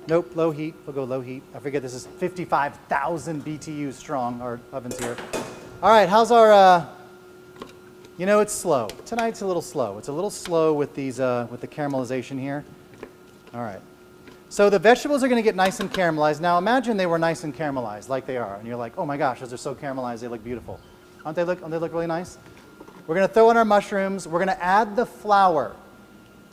S1: Nope, low heat. We'll go low heat. I forget this is 55,000 BTUs strong, our oven's here. All right, how's our, you know, it's slow. Tonight's a little slow. It's a little slow with these, with the caramelization here. All right. So the vegetables are going to get nice and caramelized. Now imagine they were nice and caramelized like they are. And you're like, oh my gosh, those are so caramelized, they look beautiful. Don't they look really nice? We're going to throw in our mushrooms. We're going to add the flour,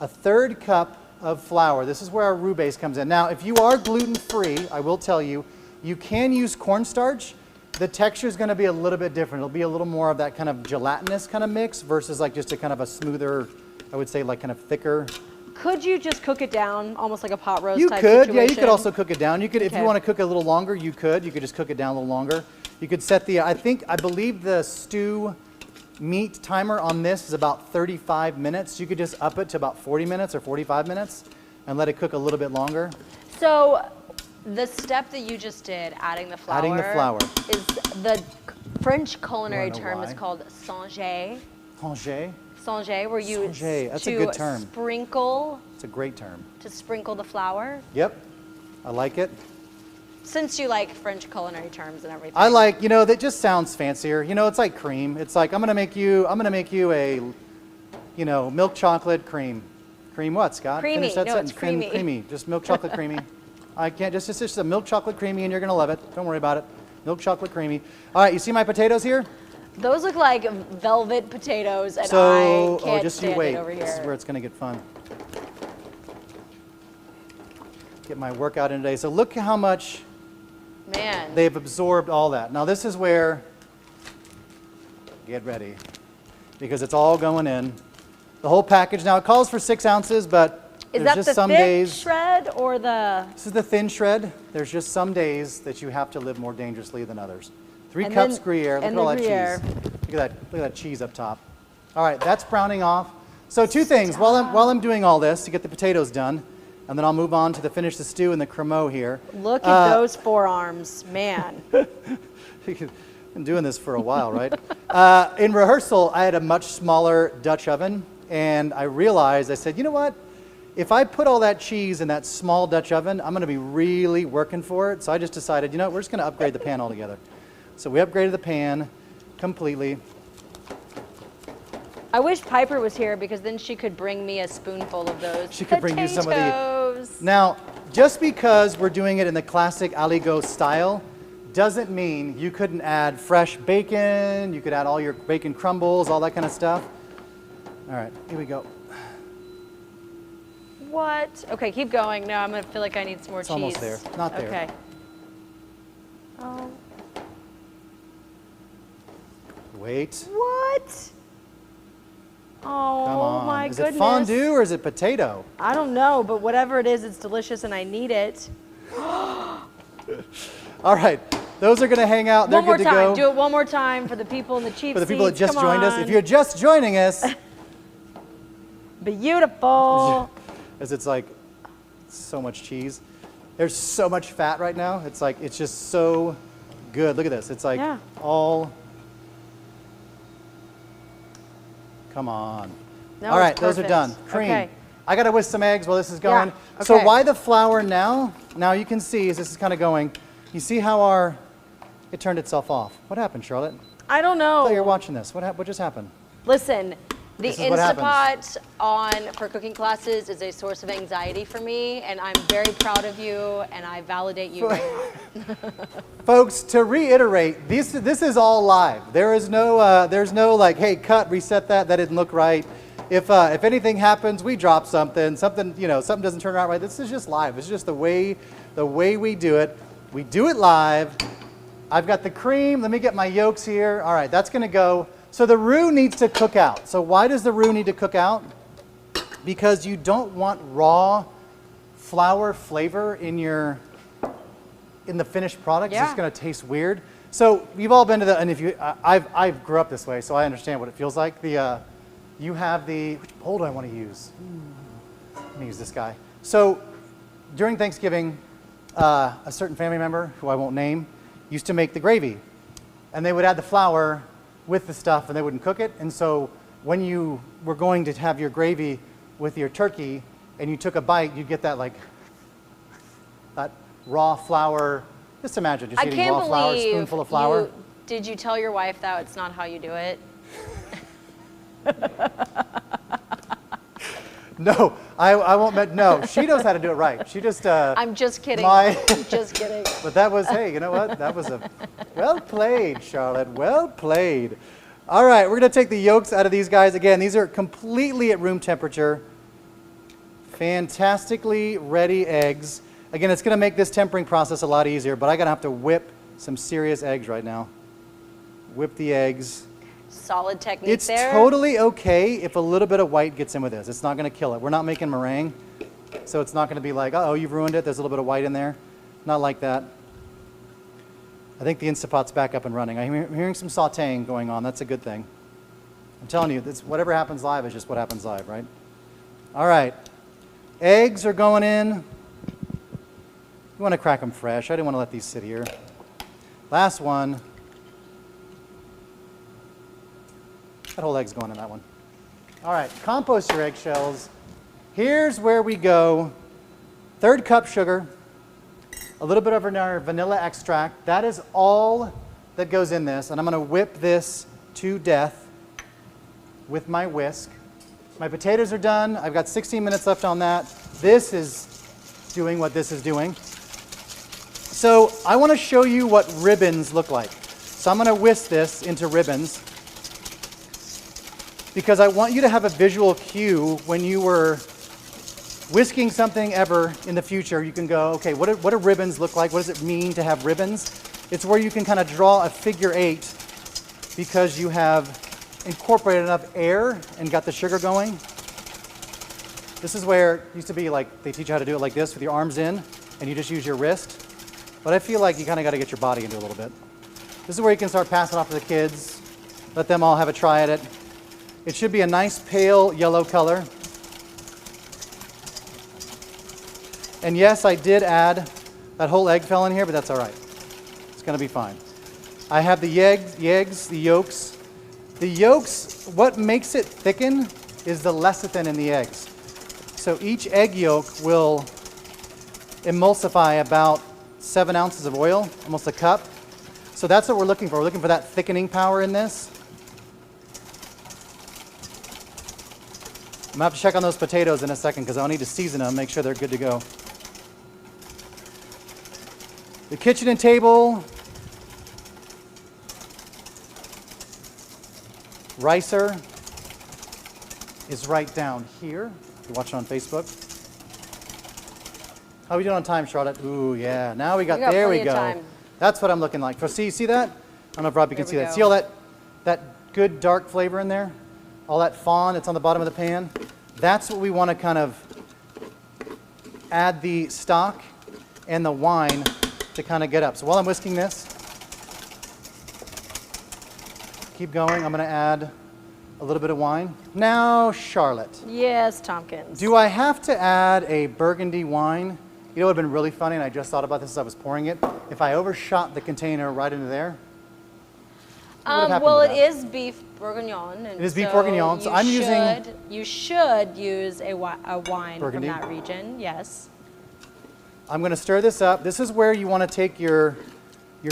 S1: a 1/3 cup of flour. This is where our roux base comes in. Now, if you are gluten-free, I will tell you, you can use cornstarch. The texture is going to be a little bit different. It'll be a little more of that kind of gelatinous kind of mix versus like just a kind of a smoother, I would say like kind of thicker.
S2: Could you just cook it down, almost like a pot roast
S1: You
S2: type
S1: could,
S2: situation?
S1: yeah, you could also cook it down. You could, if
S2: Okay.
S1: you want to cook it a little longer, you could just cook it down a little longer. You could set the, I believe the stew meat timer on this is about 35 minutes. You could just up it to about 40 minutes or 45 minutes and let it cook a little bit longer.
S2: So the step that you just did, adding the flour.
S1: Adding the flour.
S2: Is the French culinary
S1: know
S2: term
S1: why?
S2: is called sanger.
S1: Sanger?
S2: Sanger, where you
S1: Sanger, that's a good term.
S2: sprinkle.
S1: It's a great term.
S2: To sprinkle the flour.
S1: Yep, I like it.
S2: Since you like French culinary terms and everything.
S1: I like, you know, that just sounds fancier. You know, it's like cream. It's like I'm gonna make you a, you know, milk chocolate cream. Cream what, Scott?
S2: Creamy.
S1: Finish that
S2: No,
S1: sentence.
S2: it's creamy.
S1: Creamy. Just milk chocolate creamy. I can't. It's just a milk chocolate creamy, and you're gonna love it. Don't worry about it. Milk chocolate creamy. All right, you see my potatoes here?
S2: Those look like velvet potatoes, and
S1: So,
S2: I can't
S1: just
S2: stand
S1: you wait.
S2: it over here.
S1: This is where it's gonna get fun. Get my workout in today. So look how much
S2: Man.
S1: they've absorbed all that. Now this is where, get ready, because it's all going in. The whole package. Now it calls for 6 ounces, but
S2: Is
S1: there's
S2: that
S1: just
S2: the
S1: some
S2: thick
S1: days.
S2: shred or the?
S1: This is the thin shred. There's just some days that you have to live more dangerously than others. 3
S2: And
S1: cups
S2: then-
S1: Gruyere. Look
S2: and
S1: at all
S2: the
S1: that
S2: Gruyere.
S1: cheese. Look at that cheese up top. All right, that's browning off. So 2 things. While I'm doing all this to get the potatoes done, and then I'll move on to finish the stew and the cremeux here.
S2: Look at those forearms, man.
S1: Been doing this for a while, right? In rehearsal, I had a much smaller Dutch oven, and I realized, I said, you know what? If I put all that cheese in that small Dutch oven, I'm going to be really working for it. So I just decided, you know what? We're just going to upgrade the pan altogether. So we upgraded the pan completely.
S2: I wish Piper was here because then she could bring me a spoonful of those.
S1: She could bring you some of the.
S2: potatoes.
S1: Now, just because we're doing it in the classic aligot style, doesn't mean you couldn't add fresh bacon. You could add all your bacon crumbles, all that kind of stuff. All right, here we go.
S2: What? Okay, keep going. No, I'm gonna feel like I need some more
S1: It's
S2: cheese.
S1: almost there. Not there.
S2: Okay. Oh.
S1: Wait.
S2: What? Oh,
S1: Come on.
S2: my
S1: Is
S2: goodness.
S1: it fondue or is it potato?
S2: I don't know, but whatever it is, it's delicious and I need it.
S1: All right. Those are going to hang out. They're
S2: One more
S1: good to
S2: time.
S1: go.
S2: Do it one more time for the people in the cheap
S1: For the people that
S2: seats.
S1: just
S2: Come
S1: joined us.
S2: on.
S1: If you're just joining us,
S2: Beautiful.
S1: as it's like so much cheese. There's so much fat right now. It's like, it's just so good. Look at this. It's like
S2: Yeah.
S1: all, come on.
S2: No,
S1: All right,
S2: it's
S1: those are
S2: perfect.
S1: done. Cream.
S2: Okay.
S1: I got to whisk some eggs while this is going.
S2: Yeah,
S1: So
S2: okay.
S1: why the flour now? Now you can see as this is kind of going, you see how it turned itself off. What happened, Charlotte?
S2: I don't
S1: Oh, you're
S2: know.
S1: watching this. What just happened?
S2: Listen, the
S1: This is what happens.
S2: Instapot for cooking classes is a source of anxiety for me, and I'm very proud of you, and I validate you.
S1: Folks, to reiterate, this is all live. There's no like, hey, cut, reset that didn't look right. If anything happens, we drop something doesn't turn out right. This is just live. It's just the way we do it. We do it live. I've got the cream. Let me get my yolks here. All right, that's going to go. So the roux needs to cook out. So why does the roux need to cook out? Because you don't want raw flour flavor in the finished product.
S2: Yeah.
S1: It's just going to taste weird. So you've all been to and if you, I grew up this way, so I understand what it feels like. You have which bowl do I want to use? Let me use this guy. So during Thanksgiving, a certain family member, who I won't name, used to make the gravy. And they would add the flour with the stuff and they wouldn't cook it. And so when you were going to have your gravy with your turkey and you took a bite, you'd get that like, that raw flour. Just imagine, just
S2: I
S1: eating
S2: can't
S1: raw flour,
S2: believe
S1: spoonful of flour.
S2: Did you tell your wife that it's not how you do it?
S1: No, I won't. No, she knows how to do it right. She just.
S2: I'm just kidding. I'm just kidding.
S1: But that was, hey, you know what? That was well played, Charlotte. Well played. All right, we're going to take the yolks out of these guys. Again, these are completely at room temperature. Fantastically ready eggs. Again, it's going to make this tempering process a lot easier, but I'm going to have to whip some serious eggs right now. Whip the eggs.
S2: Solid technique there.
S1: It's totally okay if a little bit of white gets in with this. It's not going to kill it. We're not making meringue, so it's not going to be like, oh, you've ruined it. There's a little bit of white in there. Not like that. I think the Instant Pot's back up and running. I'm hearing some sauteing going on. That's a good thing. I'm telling you, whatever happens live is just what happens live, right? All right. Eggs are going in. You want to crack them fresh. I didn't want to let these sit here. Last one. That whole egg's going in that one. All right, compost your eggshells. Here's where we go. 1/3 cup sugar, a little bit of our vanilla extract. That is all that goes in this, and I'm going to whip this to death with my whisk. My potatoes are done. I've got 16 minutes left on that. This is doing what this is doing. So I want to show you what ribbons look like. So I'm going to whisk this into ribbons, because I want you to have a visual cue when you were whisking something ever in the future. You can go, okay, what do ribbons look like? What does it mean to have ribbons? It's where you can kind of draw a figure 8 because you have incorporated enough air and got the sugar going. This is where it used to be like they teach you how to do it like this with your arms in and you just use your wrist. But I feel like you kind of got to get your body into it a little bit. This is where you can start passing off to the kids. Let them all have a try at it. It should be a nice pale yellow color. And yes, I did add, that whole egg fell in here, but that's all right. It's going to be fine. I have the eggs, the yolks. The yolks, what makes it thicken is the lecithin in the eggs. So each egg yolk will emulsify about 7 ounces of oil, almost a cup. So that's what we're looking for. We're looking for that thickening power in this. I'm going to have to check on those potatoes in a second because I'll need to season them, make sure they're good to go. The kitchen and table. Ricer is right down here. If you're watching on Facebook. How are we doing on time, Charlotte? Ooh, yeah. Now we got there we go. Time. That's what I'm looking like. So see that? I don't know if Robbie can see that. See all that good dark flavor in there? All that fond that's on the bottom of the pan? That's what we want to kind of add the stock and the wine to kind of get up. So while I'm whisking this, keep going. I'm going to add a little bit of wine. Now, Charlotte.
S2: Yes, Tompkins.
S1: Do I have to add a burgundy wine? You know what would have been really funny, and I just thought about this as I was pouring it, if I overshot the container right into there?
S2: Well, it is beef bourguignon. And
S1: it is beef bourguignon, so I'm using...
S2: You should use a wine
S1: burgundy
S2: from that region, yes.
S1: I'm going to stir this up. This is where you want to take your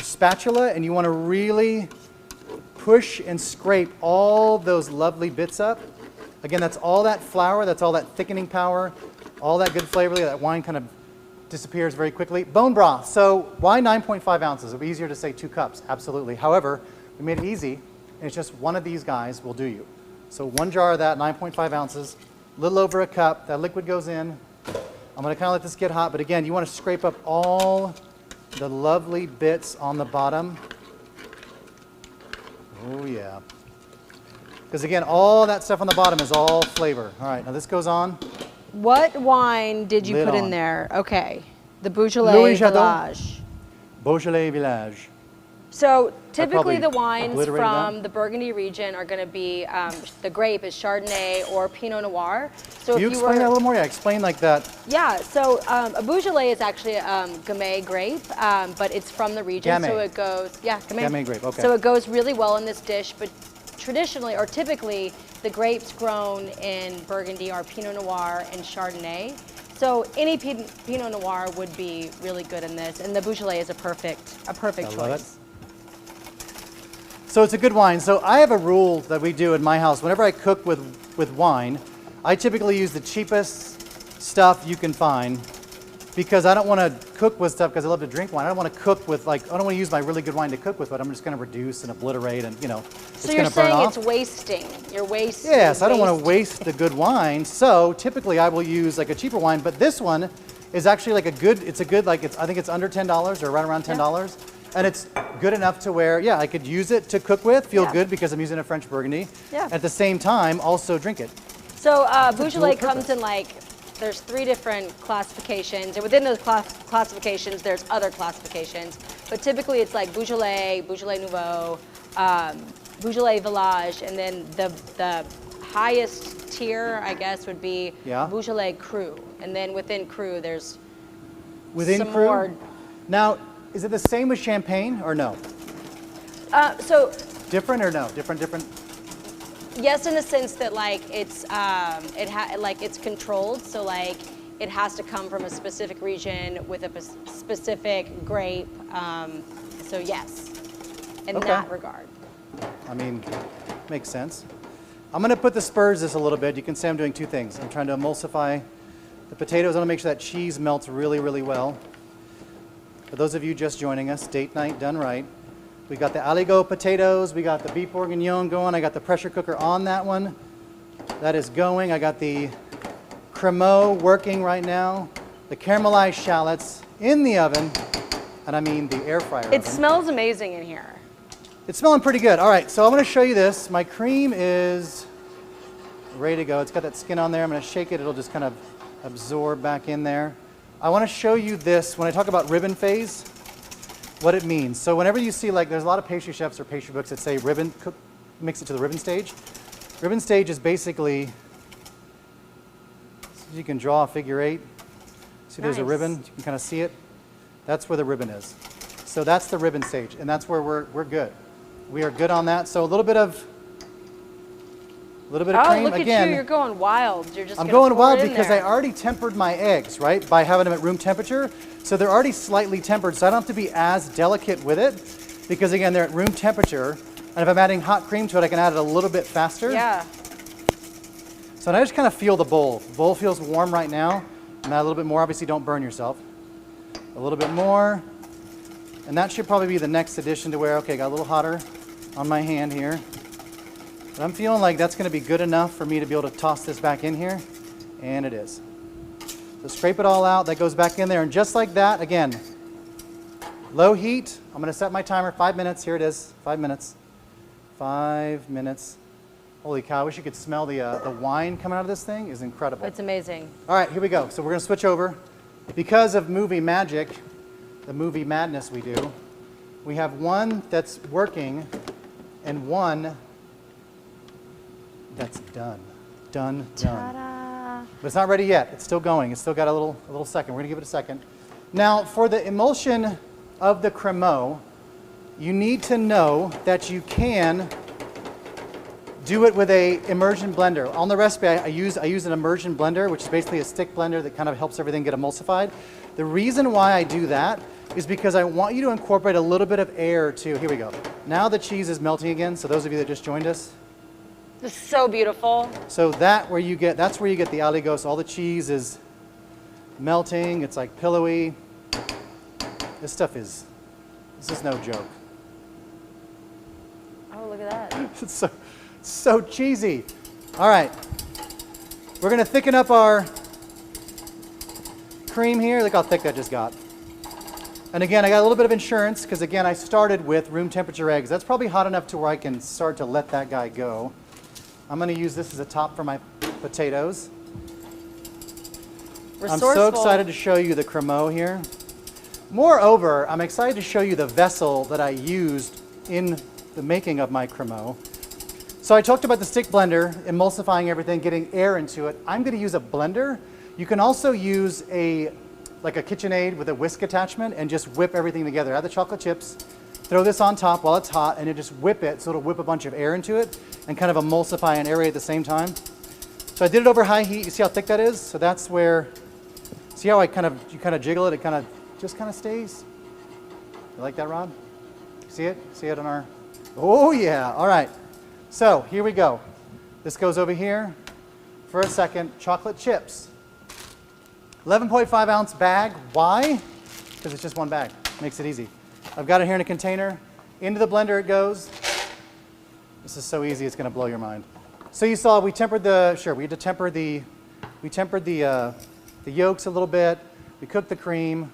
S1: spatula and you want to really push and scrape all those lovely bits up. Again, that's all that flour, that's all that thickening power, all that good flavor. That wine kind of disappears very quickly. Bone broth. So why 9.5 ounces? It would be easier to say 2 cups. Absolutely. However, we made it easy, and it's just one of these guys will do you. So 1 jar of that, 9.5 ounces, a little over a cup. That liquid goes in. I'm going to kind of let this get hot, but again, you want to scrape up all the lovely bits on the bottom. Oh, yeah. Because again, all that stuff on the bottom is all flavor. All right, now this goes on.
S2: What wine did you put in there? Okay, the Beaujolais Village.
S1: Beaujolais Village.
S2: So typically the wines from the Burgundy region are going to be, the grape is Chardonnay or Pinot Noir. So
S1: Can you explain that a little more? Yeah, explain like that.
S2: Yeah, so a Beaujolais is actually a Gamay grape, but it's from the region.
S1: Gamay.
S2: So it goes,
S1: Gamay grape, okay.
S2: So it goes really well in this dish, but traditionally or typically the grapes grown in Burgundy are Pinot Noir and Chardonnay. So any Pinot Noir would be really good in this, and the Beaujolais is a perfect choice.
S1: Love it. So it's a good wine. So I have a rule that we do in my house. Whenever I cook with wine, I typically use the cheapest stuff you can find because I don't want to cook with stuff because I love to drink wine. I don't want to cook with I don't want to use my really good wine to cook with, but I'm just going to reduce and obliterate and, it's
S2: So
S1: going
S2: you're
S1: to burn
S2: saying
S1: off.
S2: it's wasting. You're wasting.
S1: Yes, I don't want to waste the good wine. So typically I will use like a cheaper wine, but this one is actually like it's a good, I think it's under $10 or right around $10. Yeah. And it's good enough to where, I could use it to cook with, feel good because I'm using a French Burgundy.
S2: Yeah.
S1: At the same time, also drink it.
S2: So Beaujolais comes in there's 3 different classifications, and within those classifications, there's other classifications. But typically, it's like Beaujolais, Beaujolais Nouveau, Beaujolais Village, and then the highest tier, I guess, would be Beaujolais Cru. And then within Cru, there's some
S1: Cru?
S2: more.
S1: Now, is it the same with Champagne or no?
S2: So
S1: different or no? Different.
S2: yes, in the sense that it's controlled. So it has to come from a specific region with a specific grape. So yes, in that regard.
S1: I mean, makes sense. I'm going to put the spurs this a little bit. You can see I'm doing 2 things. I'm trying to emulsify the potatoes. I want to make sure that cheese melts really, really well. For those of you just joining us, date night done right. We got the aligot potatoes. We got the beef bourguignon going. I got the pressure cooker on that one. That is going. I got the crémeaux working right now. The caramelized shallots in the oven. And I mean the air fryer oven.
S2: It smells amazing in here.
S1: It's smelling pretty good. All right, so I'm going to show you this. My cream is ready to go. It's got that skin on there. I'm going to shake it. It'll just kind of absorb back in there. I want to show you this when I talk about ribbon phase, what it means. So whenever you see, there's a lot of pastry chefs or pastry books that say mix it to the ribbon stage. Ribbon stage is basically, so you can draw a figure 8. See, there's a ribbon. You can kind of see it. That's where the ribbon is. So that's the ribbon stage, and that's where we're good. We are good on that. So a little bit of cream.
S2: Look
S1: Again,
S2: at you, you're going wild. You're just
S1: I'm going wild because
S2: there.
S1: I already tempered my eggs, right, by having them at room temperature. So they're already slightly tempered, so I don't have to be as delicate with it because, again, they're at room temperature. And if I'm adding hot cream to it, I can add it a little bit faster.
S2: Yeah.
S1: So now I just kind of feel the bowl. The bowl feels warm right now. And add a little bit more. Obviously, don't burn yourself. A little bit more. And that should probably be the next addition to where, okay, got a little hotter on my hand here. But I'm feeling like that's going to be good enough for me to be able to toss this back in here. And it is. So scrape it all out. That goes back in there. And just like that, again, low heat. I'm going to set my timer. 5 minutes. Here it is. 5 minutes. 5 minutes. Holy cow. I wish you could smell the wine coming out of this thing. It's incredible.
S2: It's amazing.
S1: All right, here we go. So we're going to switch over. Because of movie magic, the movie madness we do, we have one that's working and one that's done. Done.
S2: Ta-da.
S1: But it's not ready yet. It's still going. It's still got a little second. We're going to give it a second. Now, for the emulsion of the crémeaux, you need to know that you can do it with a immersion blender. On the recipe, I use an immersion blender, which is basically a stick blender that kind of helps everything get emulsified. The reason why I do that is because I want you to incorporate a little bit of air too. Here we go. Now the cheese is melting again. So those of you that just joined us.
S2: This is so beautiful.
S1: So that's where you get the aligos. All the cheese is melting. It's like pillowy. This is no joke.
S2: Oh, look at that.
S1: It's so cheesy. All right. We're going to thicken up our cream here. Look how thick that just got. And again, I got a little bit of insurance because, again, I started with room temperature eggs. That's probably hot enough to where I can start to let that guy go. I'm going to use this as a top for my potatoes. I'm so excited to show you the crémeaux here. Moreover, I'm excited to show you the vessel that I used in the making of my crémeaux. So I talked about the stick blender, emulsifying everything, getting air into it. I'm going to use a blender. You can also use like a KitchenAid with a whisk attachment and just whip everything together. Add the chocolate chips, throw this on top while it's hot, and then just whip it so it'll whip a bunch of air into it and kind of emulsify and aerate at the same time. So I did it over high heat. You see how thick that is? So that's where See how you kind of jiggle it, it kind of just kind of stays? You like that, Rob? See it? See it on our, oh yeah, all right. So here we go. This goes over here for a second. Chocolate chips. 11.5 ounce bag. Why? Because it's just one bag. Makes it easy. I've got it here in a container. Into the blender it goes. This is so easy, it's going to blow your mind. So you saw we tempered the, we had to temper the, the yolks a little bit. We cooked the cream.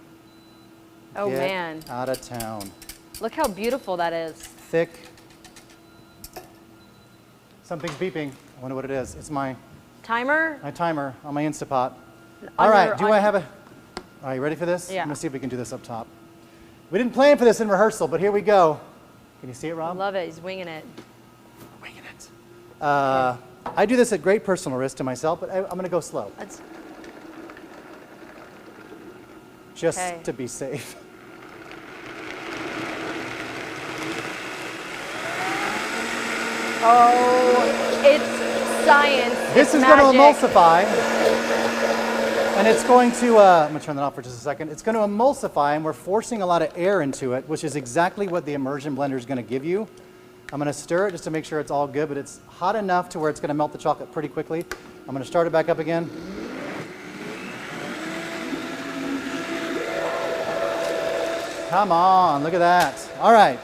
S2: Oh
S1: Get
S2: man.
S1: out of town.
S2: Look how beautiful that is.
S1: Thick. Something's beeping. I wonder what it is. It's my
S2: Timer?
S1: timer on my Instapot. All right, do I have a... Are you ready for this?
S2: Yeah.
S1: I'm going to see if we can do this up top. We didn't plan for this in rehearsal, but here we go. Can you see it,
S2: I
S1: Rob?
S2: love it. He's winging it.
S1: Winging it. I do this at great personal risk to myself, but I'm going to go slow.
S2: Let's,
S1: Just
S2: Okay.
S1: to be safe.
S2: oh, it's science.
S1: This
S2: It's
S1: is going to
S2: magic.
S1: emulsify. And it's going to, I'm going to turn that off for just a second. It's going to emulsify, and we're forcing a lot of air into it, which is exactly what the immersion blender is going to give you. I'm going to stir it just to make sure it's all good, but it's hot enough to where it's going to melt the chocolate pretty quickly. I'm going to start it back up again. Come on, look at that. All right.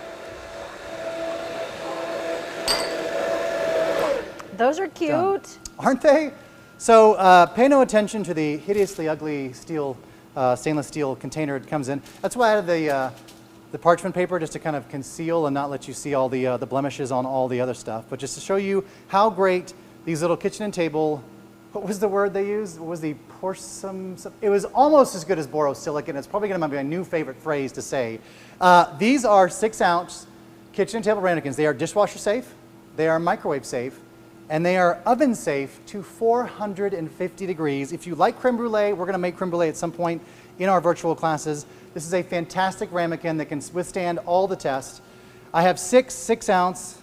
S2: Those are cute.
S1: Done. Aren't they? So pay no attention to the hideously ugly steel, stainless steel container it comes in. That's why I added the parchment paper, just to kind of conceal and not let you see all the blemishes on all the other stuff. But just to show you how great these little kitchen and table, what was the word they used? What was the porcelain? It was almost as good as borosilicate. It's probably going to be my new favorite phrase to say. These are 6-ounce kitchen and table ramekins. They are dishwasher safe, they are microwave safe, and they are oven safe to 450 degrees. If you like creme brulee, we're going to make creme brulee at some point in our virtual classes. This is a fantastic ramekin that can withstand all the tests. I have 6-ounce.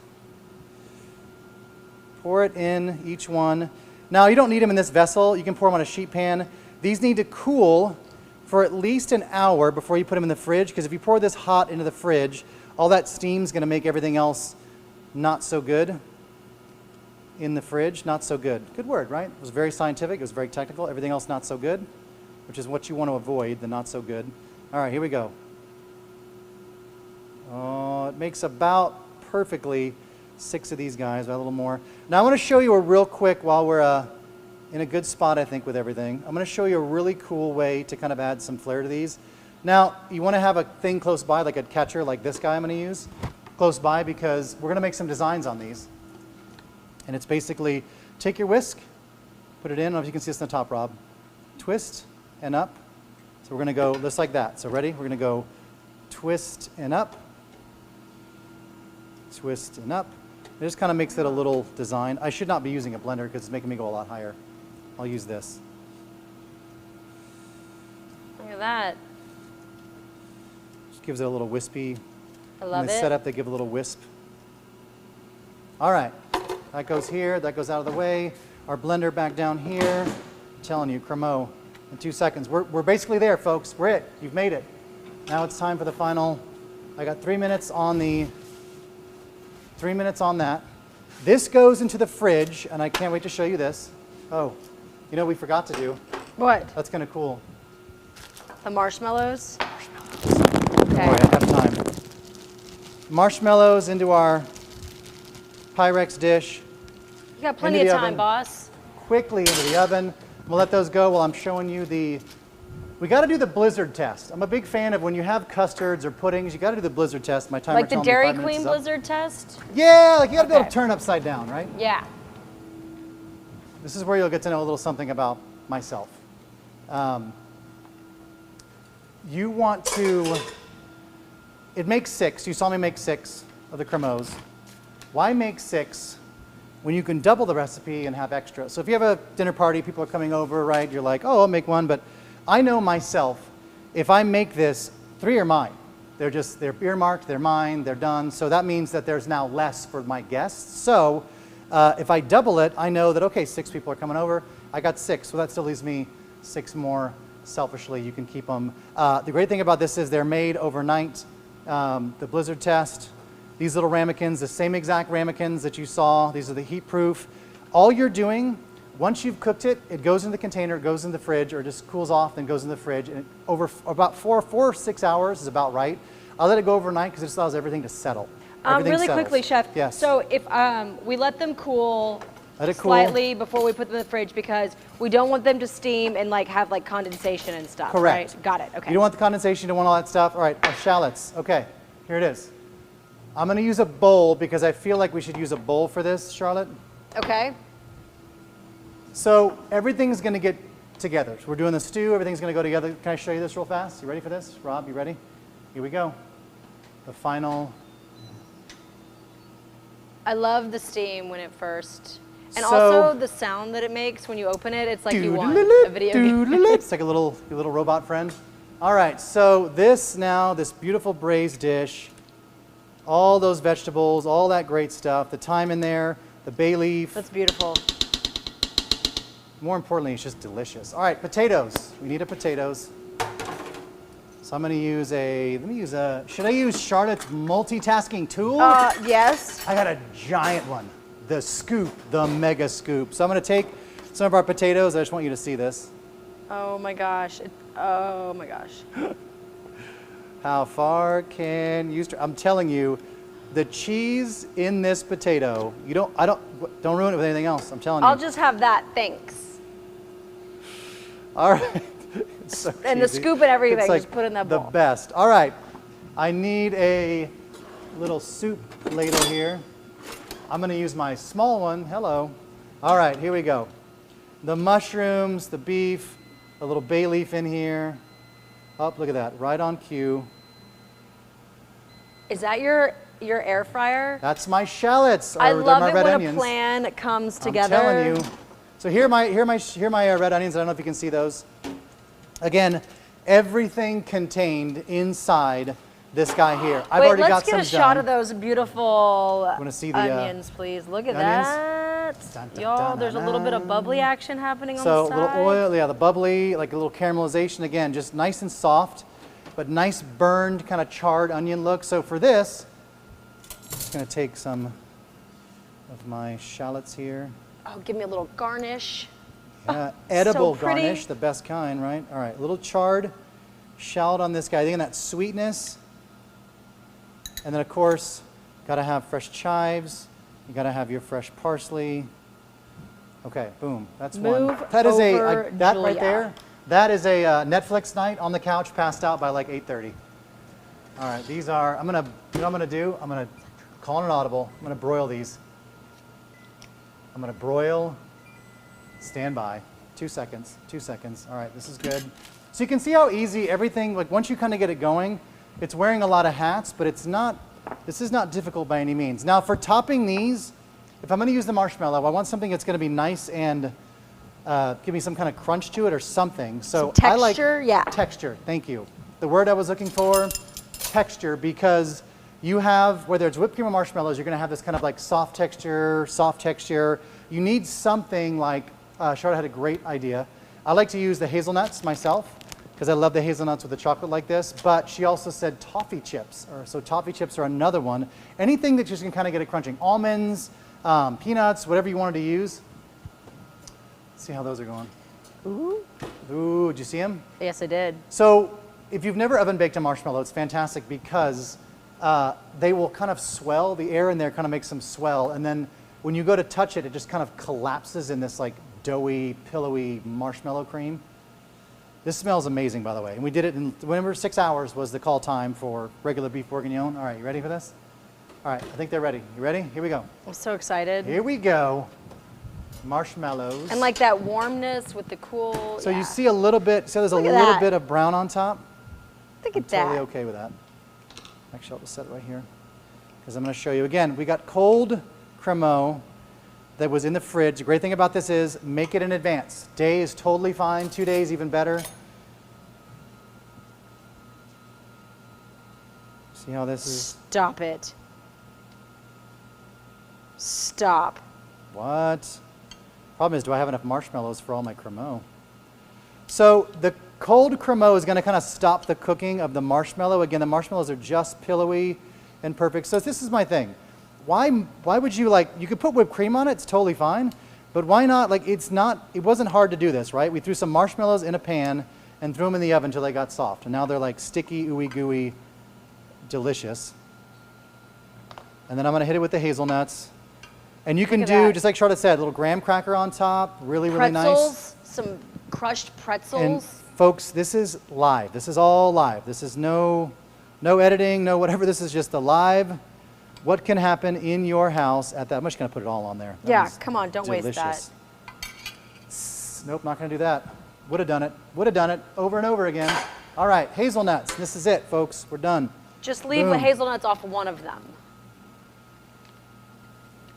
S1: Pour it in each one. Now you don't need them in this vessel. You can pour them on a sheet pan. These need to cool for at least an hour before you put them in the fridge, because if you pour this hot into the fridge, all that steam is going to make everything else not so good. In the fridge, not so good. Good word, right? It was very scientific, it was very technical. Everything else not so good, which is what you want to avoid, the not so good. All right, here we go. Oh, it makes about perfectly 6 of these guys, a little more. Now I want to show you a real quick, while we're in a good spot, I think, with everything. I'm going to show you a really cool way to kind of add some flair to these. Now, you want to have a thing close by, like a catcher, like this guy I'm going to use, close by, because we're going to make some designs on these. And it's basically, take your whisk, put it in. I don't know if you can see this in the top, Rob. Twist and up. So we're going to go just like that. So ready? We're going to go twist and up. Twist and up. It just kind of makes it a little design. I should not be using a blender because it's making me go a lot higher. I'll use this.
S2: Look at that.
S1: Just gives it a little wispy.
S2: I love
S1: in the
S2: it.
S1: setup, they give a little wisp. All right. That goes here, that goes out of the way. Our blender back down here. I'm telling you, cremo in 2 seconds. We're basically there, folks. We're it. You've made it. Now it's time for the final. I got 3 minutes on the, 3 minutes on that. This goes into the fridge, and I can't wait to show you this. Oh, you know what we forgot to do?
S2: What?
S1: That's kind of cool.
S2: The marshmallows?
S1: Boy, I have time. Marshmallows into our Pyrex dish.
S2: You got plenty of
S1: Into the
S2: time,
S1: oven.
S2: boss.
S1: Quickly into the oven. We'll let those go while I'm showing you the, we got to do the blizzard test. I'm a big fan of when you have custards or puddings, you got to do the blizzard test. My timer
S2: Like the
S1: telling me
S2: Dairy
S1: 5 minutes
S2: Queen
S1: is up.
S2: blizzard test?
S1: Yeah, like you got to be able to
S2: Okay.
S1: turn upside down, right?
S2: Yeah.
S1: This is where you'll get to know a little something about myself. You want to, it makes 6. You saw me make 6 of the cremos. Why make 6 when you can double the recipe and have extra? So if you have a dinner party, people are coming over, right? You're like, oh, I'll make one. But I know myself, if I make this, 3 are mine. They're earmarked, they're mine, they're done. So that means that there's now less for my guests. So if I double it, I know that, okay, 6 people are coming over. I got 6, so that still leaves me 6 more selfishly, you can keep them. The great thing about this is they're made overnight. The blizzard test, these little ramekins, the same exact ramekins that you saw. These are the heat proof. All you're doing, once you've cooked it, it goes in the container, it goes in the fridge, or it just cools off, then goes in the fridge. And over about 4 or 6 hours is about right. I'll let it go overnight because it just allows everything to settle.
S2: Really quickly, Chef.
S1: Yes.
S2: So if we let them cool
S1: Let it cool.
S2: slightly before we put them in the fridge because we don't want them to steam and like have like condensation and stuff.
S1: Correct.
S2: Right? Got it. Okay.
S1: You don't want the condensation, you don't want all that stuff. All right, our shallots. Okay, here it is. I'm going to use a bowl because I feel like we should use a bowl for this, Charlotte.
S2: Okay.
S1: So everything's going to get together. So we're doing the stew, everything's going to go together. Can I show you this real fast? You ready for this? Rob, you ready? Here we go. The final.
S2: I love the steam when it first, and
S1: So-
S2: also the sound that it makes when you open it. It's like you won a video game.
S1: It's like a little robot friend. All right, so this beautiful braised dish, all those vegetables, all that great stuff, the thyme in there, the bay leaf.
S2: That's beautiful.
S1: More importantly, it's just delicious. All right, potatoes. We need potatoes. So I'm going to use should I use Charlotte's multitasking tool?
S2: Yes.
S1: I got a giant one. The scoop, the mega scoop. So I'm going to take some of our potatoes. I just want you to see this.
S2: Oh my gosh. Oh my gosh.
S1: How far can you I'm telling you, the cheese in this potato, don't ruin it with anything else. I'm telling you.
S2: I'll just have that. Thanks.
S1: All right. It's so
S2: And the
S1: cheesy.
S2: scoop and everything,
S1: It's like
S2: just put in that bowl.
S1: the best. All right. I need a little soup ladle here. I'm going to use my small one. Hello. All right, here we go. The mushrooms, the beef, a little bay leaf in here. Oh, look at that. Right on cue.
S2: Is that your air fryer?
S1: That's my shallots.
S2: I
S1: They're
S2: love
S1: my
S2: it
S1: red
S2: when
S1: onions.
S2: a plan comes together.
S1: I'm telling you. So here are my red onions. I don't know if you can see those. Again, everything contained inside this guy here. I've already got
S2: let's
S1: some
S2: get a shot
S1: done.
S2: of those beautiful
S1: Wanna see the,
S2: onions, please. Look at
S1: onions?
S2: that.
S1: Dun, dun,
S2: Y'all,
S1: dun,
S2: there's a
S1: dun,
S2: little bit of
S1: dun.
S2: bubbly action happening on
S1: So
S2: the
S1: a
S2: side.
S1: little oil, yeah, the bubbly, like a little caramelization. Again, just nice and soft, but nice burned, kind of charred onion look. So for this, I'm just going to take some of my shallots here.
S2: Oh, give me a little garnish.
S1: Yeah, edible
S2: pretty.
S1: garnish, the best kind, right? All right, a little charred shallot on this guy. Again, that sweetness. And then, of course, got to have fresh chives. You got to have your fresh parsley. Okay, boom. That's one.
S2: Move
S1: That is
S2: over,
S1: that
S2: Julia.
S1: right there. That is a Netflix night on the couch, passed out by like 8:30. All right, these are. You know what I'm gonna do? I'm gonna call an audible. I'm gonna broil these. I'm gonna broil. Stand by. 2 seconds. 2 seconds. All right, this is good. So you can see how easy everything. Like once you kind of get it going, it's wearing a lot of hats, but it's not. This is not difficult by any means. Now for topping these, if I'm going to use the marshmallow, I want something that's going to be nice and give me some kind of crunch to it or something. So
S2: Some
S1: I like
S2: texture, yeah.
S1: texture. Thank you. The word I was looking for, texture, because you have, whether it's whipped cream or marshmallows, you're going to have this kind of like soft texture. You need something like, Charlotte had a great idea. I like to use the hazelnuts myself because I love the hazelnuts with the chocolate like this, but she also said toffee chips. So toffee chips are another one. Anything that you can kind of get it crunching. Almonds, peanuts, whatever you wanted to use. Let's see how those are going. Ooh, did you see them?
S2: Yes, I did.
S1: So if you've never oven baked a marshmallow, it's fantastic because they will kind of swell. The air in there kind of makes them swell. And then when you go to touch it, it just kind of collapses in this like doughy, pillowy marshmallow cream. This smells amazing, by the way. And we did it in, whenever 6 hours was the call time for regular beef bourguignon. All right, you ready for this? All right, I think they're ready. You ready? Here we go.
S2: I'm so excited.
S1: Here we go. Marshmallows.
S2: And like that warmness with the cool.
S1: So
S2: yeah.
S1: you see a little bit, so there's a
S2: Look at
S1: little
S2: that.
S1: bit of brown on top.
S2: Look
S1: I'm
S2: at that.
S1: totally okay with that. Actually, I'll just set it right here because I'm going to show you. Again, we got cold cremeux that was in the fridge. The great thing about this is make it in advance. Day is totally fine. 2 days, even better. See how this is?
S2: Stop it. Stop.
S1: What? Problem is, do I have enough marshmallows for all my cremeux? So cold cremo is going to kind of stop the cooking of the marshmallow. Again, the marshmallows are just pillowy and perfect. So this is my thing. Why would you you could put whipped cream on it, it's totally fine, but why not, it wasn't hard to do this, right? We threw some marshmallows in a pan and threw them in the oven until they got soft. And now they're like sticky, ooey gooey, delicious. And then I'm going to hit it with the hazelnuts. And you can do, just like Charlotte said, a little graham cracker on top, really nice.
S2: Pretzels, some crushed pretzels.
S1: And folks, this is live. This is all live. This is no editing, no whatever. This is just the live. What can happen in your house at that? I'm just going to put it all on there.
S2: Yeah, come on, don't waste that.
S1: Nope, not going to do that. Would have done it. Would have done it over and over again. All right, hazelnuts. This is it, folks. We're done.
S2: Just leave the hazelnuts off one of them.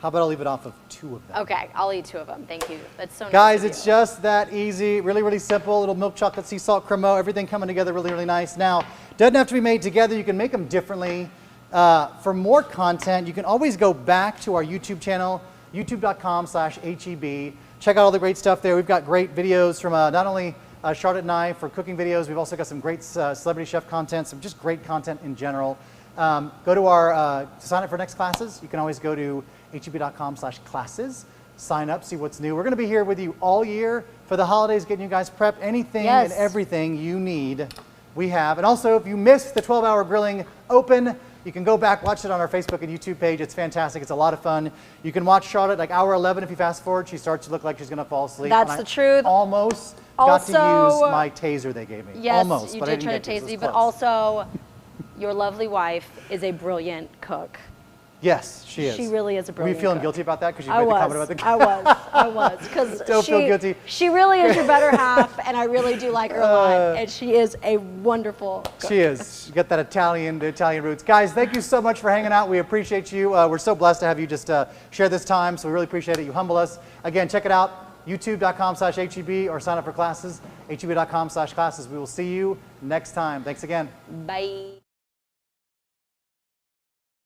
S1: How about I'll leave it off of 2 of them?
S2: Okay, I'll eat 2 of them. Thank you. That's so nice.
S1: Guys, it's just that easy. Really simple. Little milk chocolate sea salt cremo. Everything coming together really nice. Now, doesn't have to be made together. You can make them differently. For more content, you can always go back to our YouTube channel, youtube.com/HEB. Check out all the great stuff there. We've got great videos from not only Charlotte and I for cooking videos. We've also got some great celebrity chef content, some just great content in general. Go to our, to sign up for next classes, you can always go to heb.com/classes, sign up, see what's new. We're going to be here with you all year for the holidays, getting you guys prepped. Anything and everything you need, we have. And also, if you missed the 12-hour grilling open, you can go back, watch it on our Facebook and YouTube page. It's fantastic. It's a lot of fun. You can watch Charlotte like hour 11. If you fast forward, she starts to look like she's going to fall asleep.
S2: That's the truth.
S1: Almost got to use my taser they gave me.
S2: Yes,
S1: almost,
S2: you
S1: but
S2: did
S1: I didn't
S2: try
S1: get
S2: to tase me,
S1: it
S2: but also your lovely wife is a brilliant cook.
S1: Yes, she is.
S2: She really is a brilliant
S1: Were you feeling
S2: cook.
S1: guilty about that? Because you made the comment about the
S2: I was. Because
S1: don't feel guilty.
S2: She really is your better half, and I really do like her a lot. And she is a wonderful cook.
S1: She is. You got that Italian roots. Guys, thank you so much for hanging out. We appreciate you. We're so blessed to have you just share this time, so we really appreciate it. You humble us. Again, check it out, youtube.com/HEB, or sign up for classes, heb.com/classes. We will see you next time. Thanks again.
S2: Bye.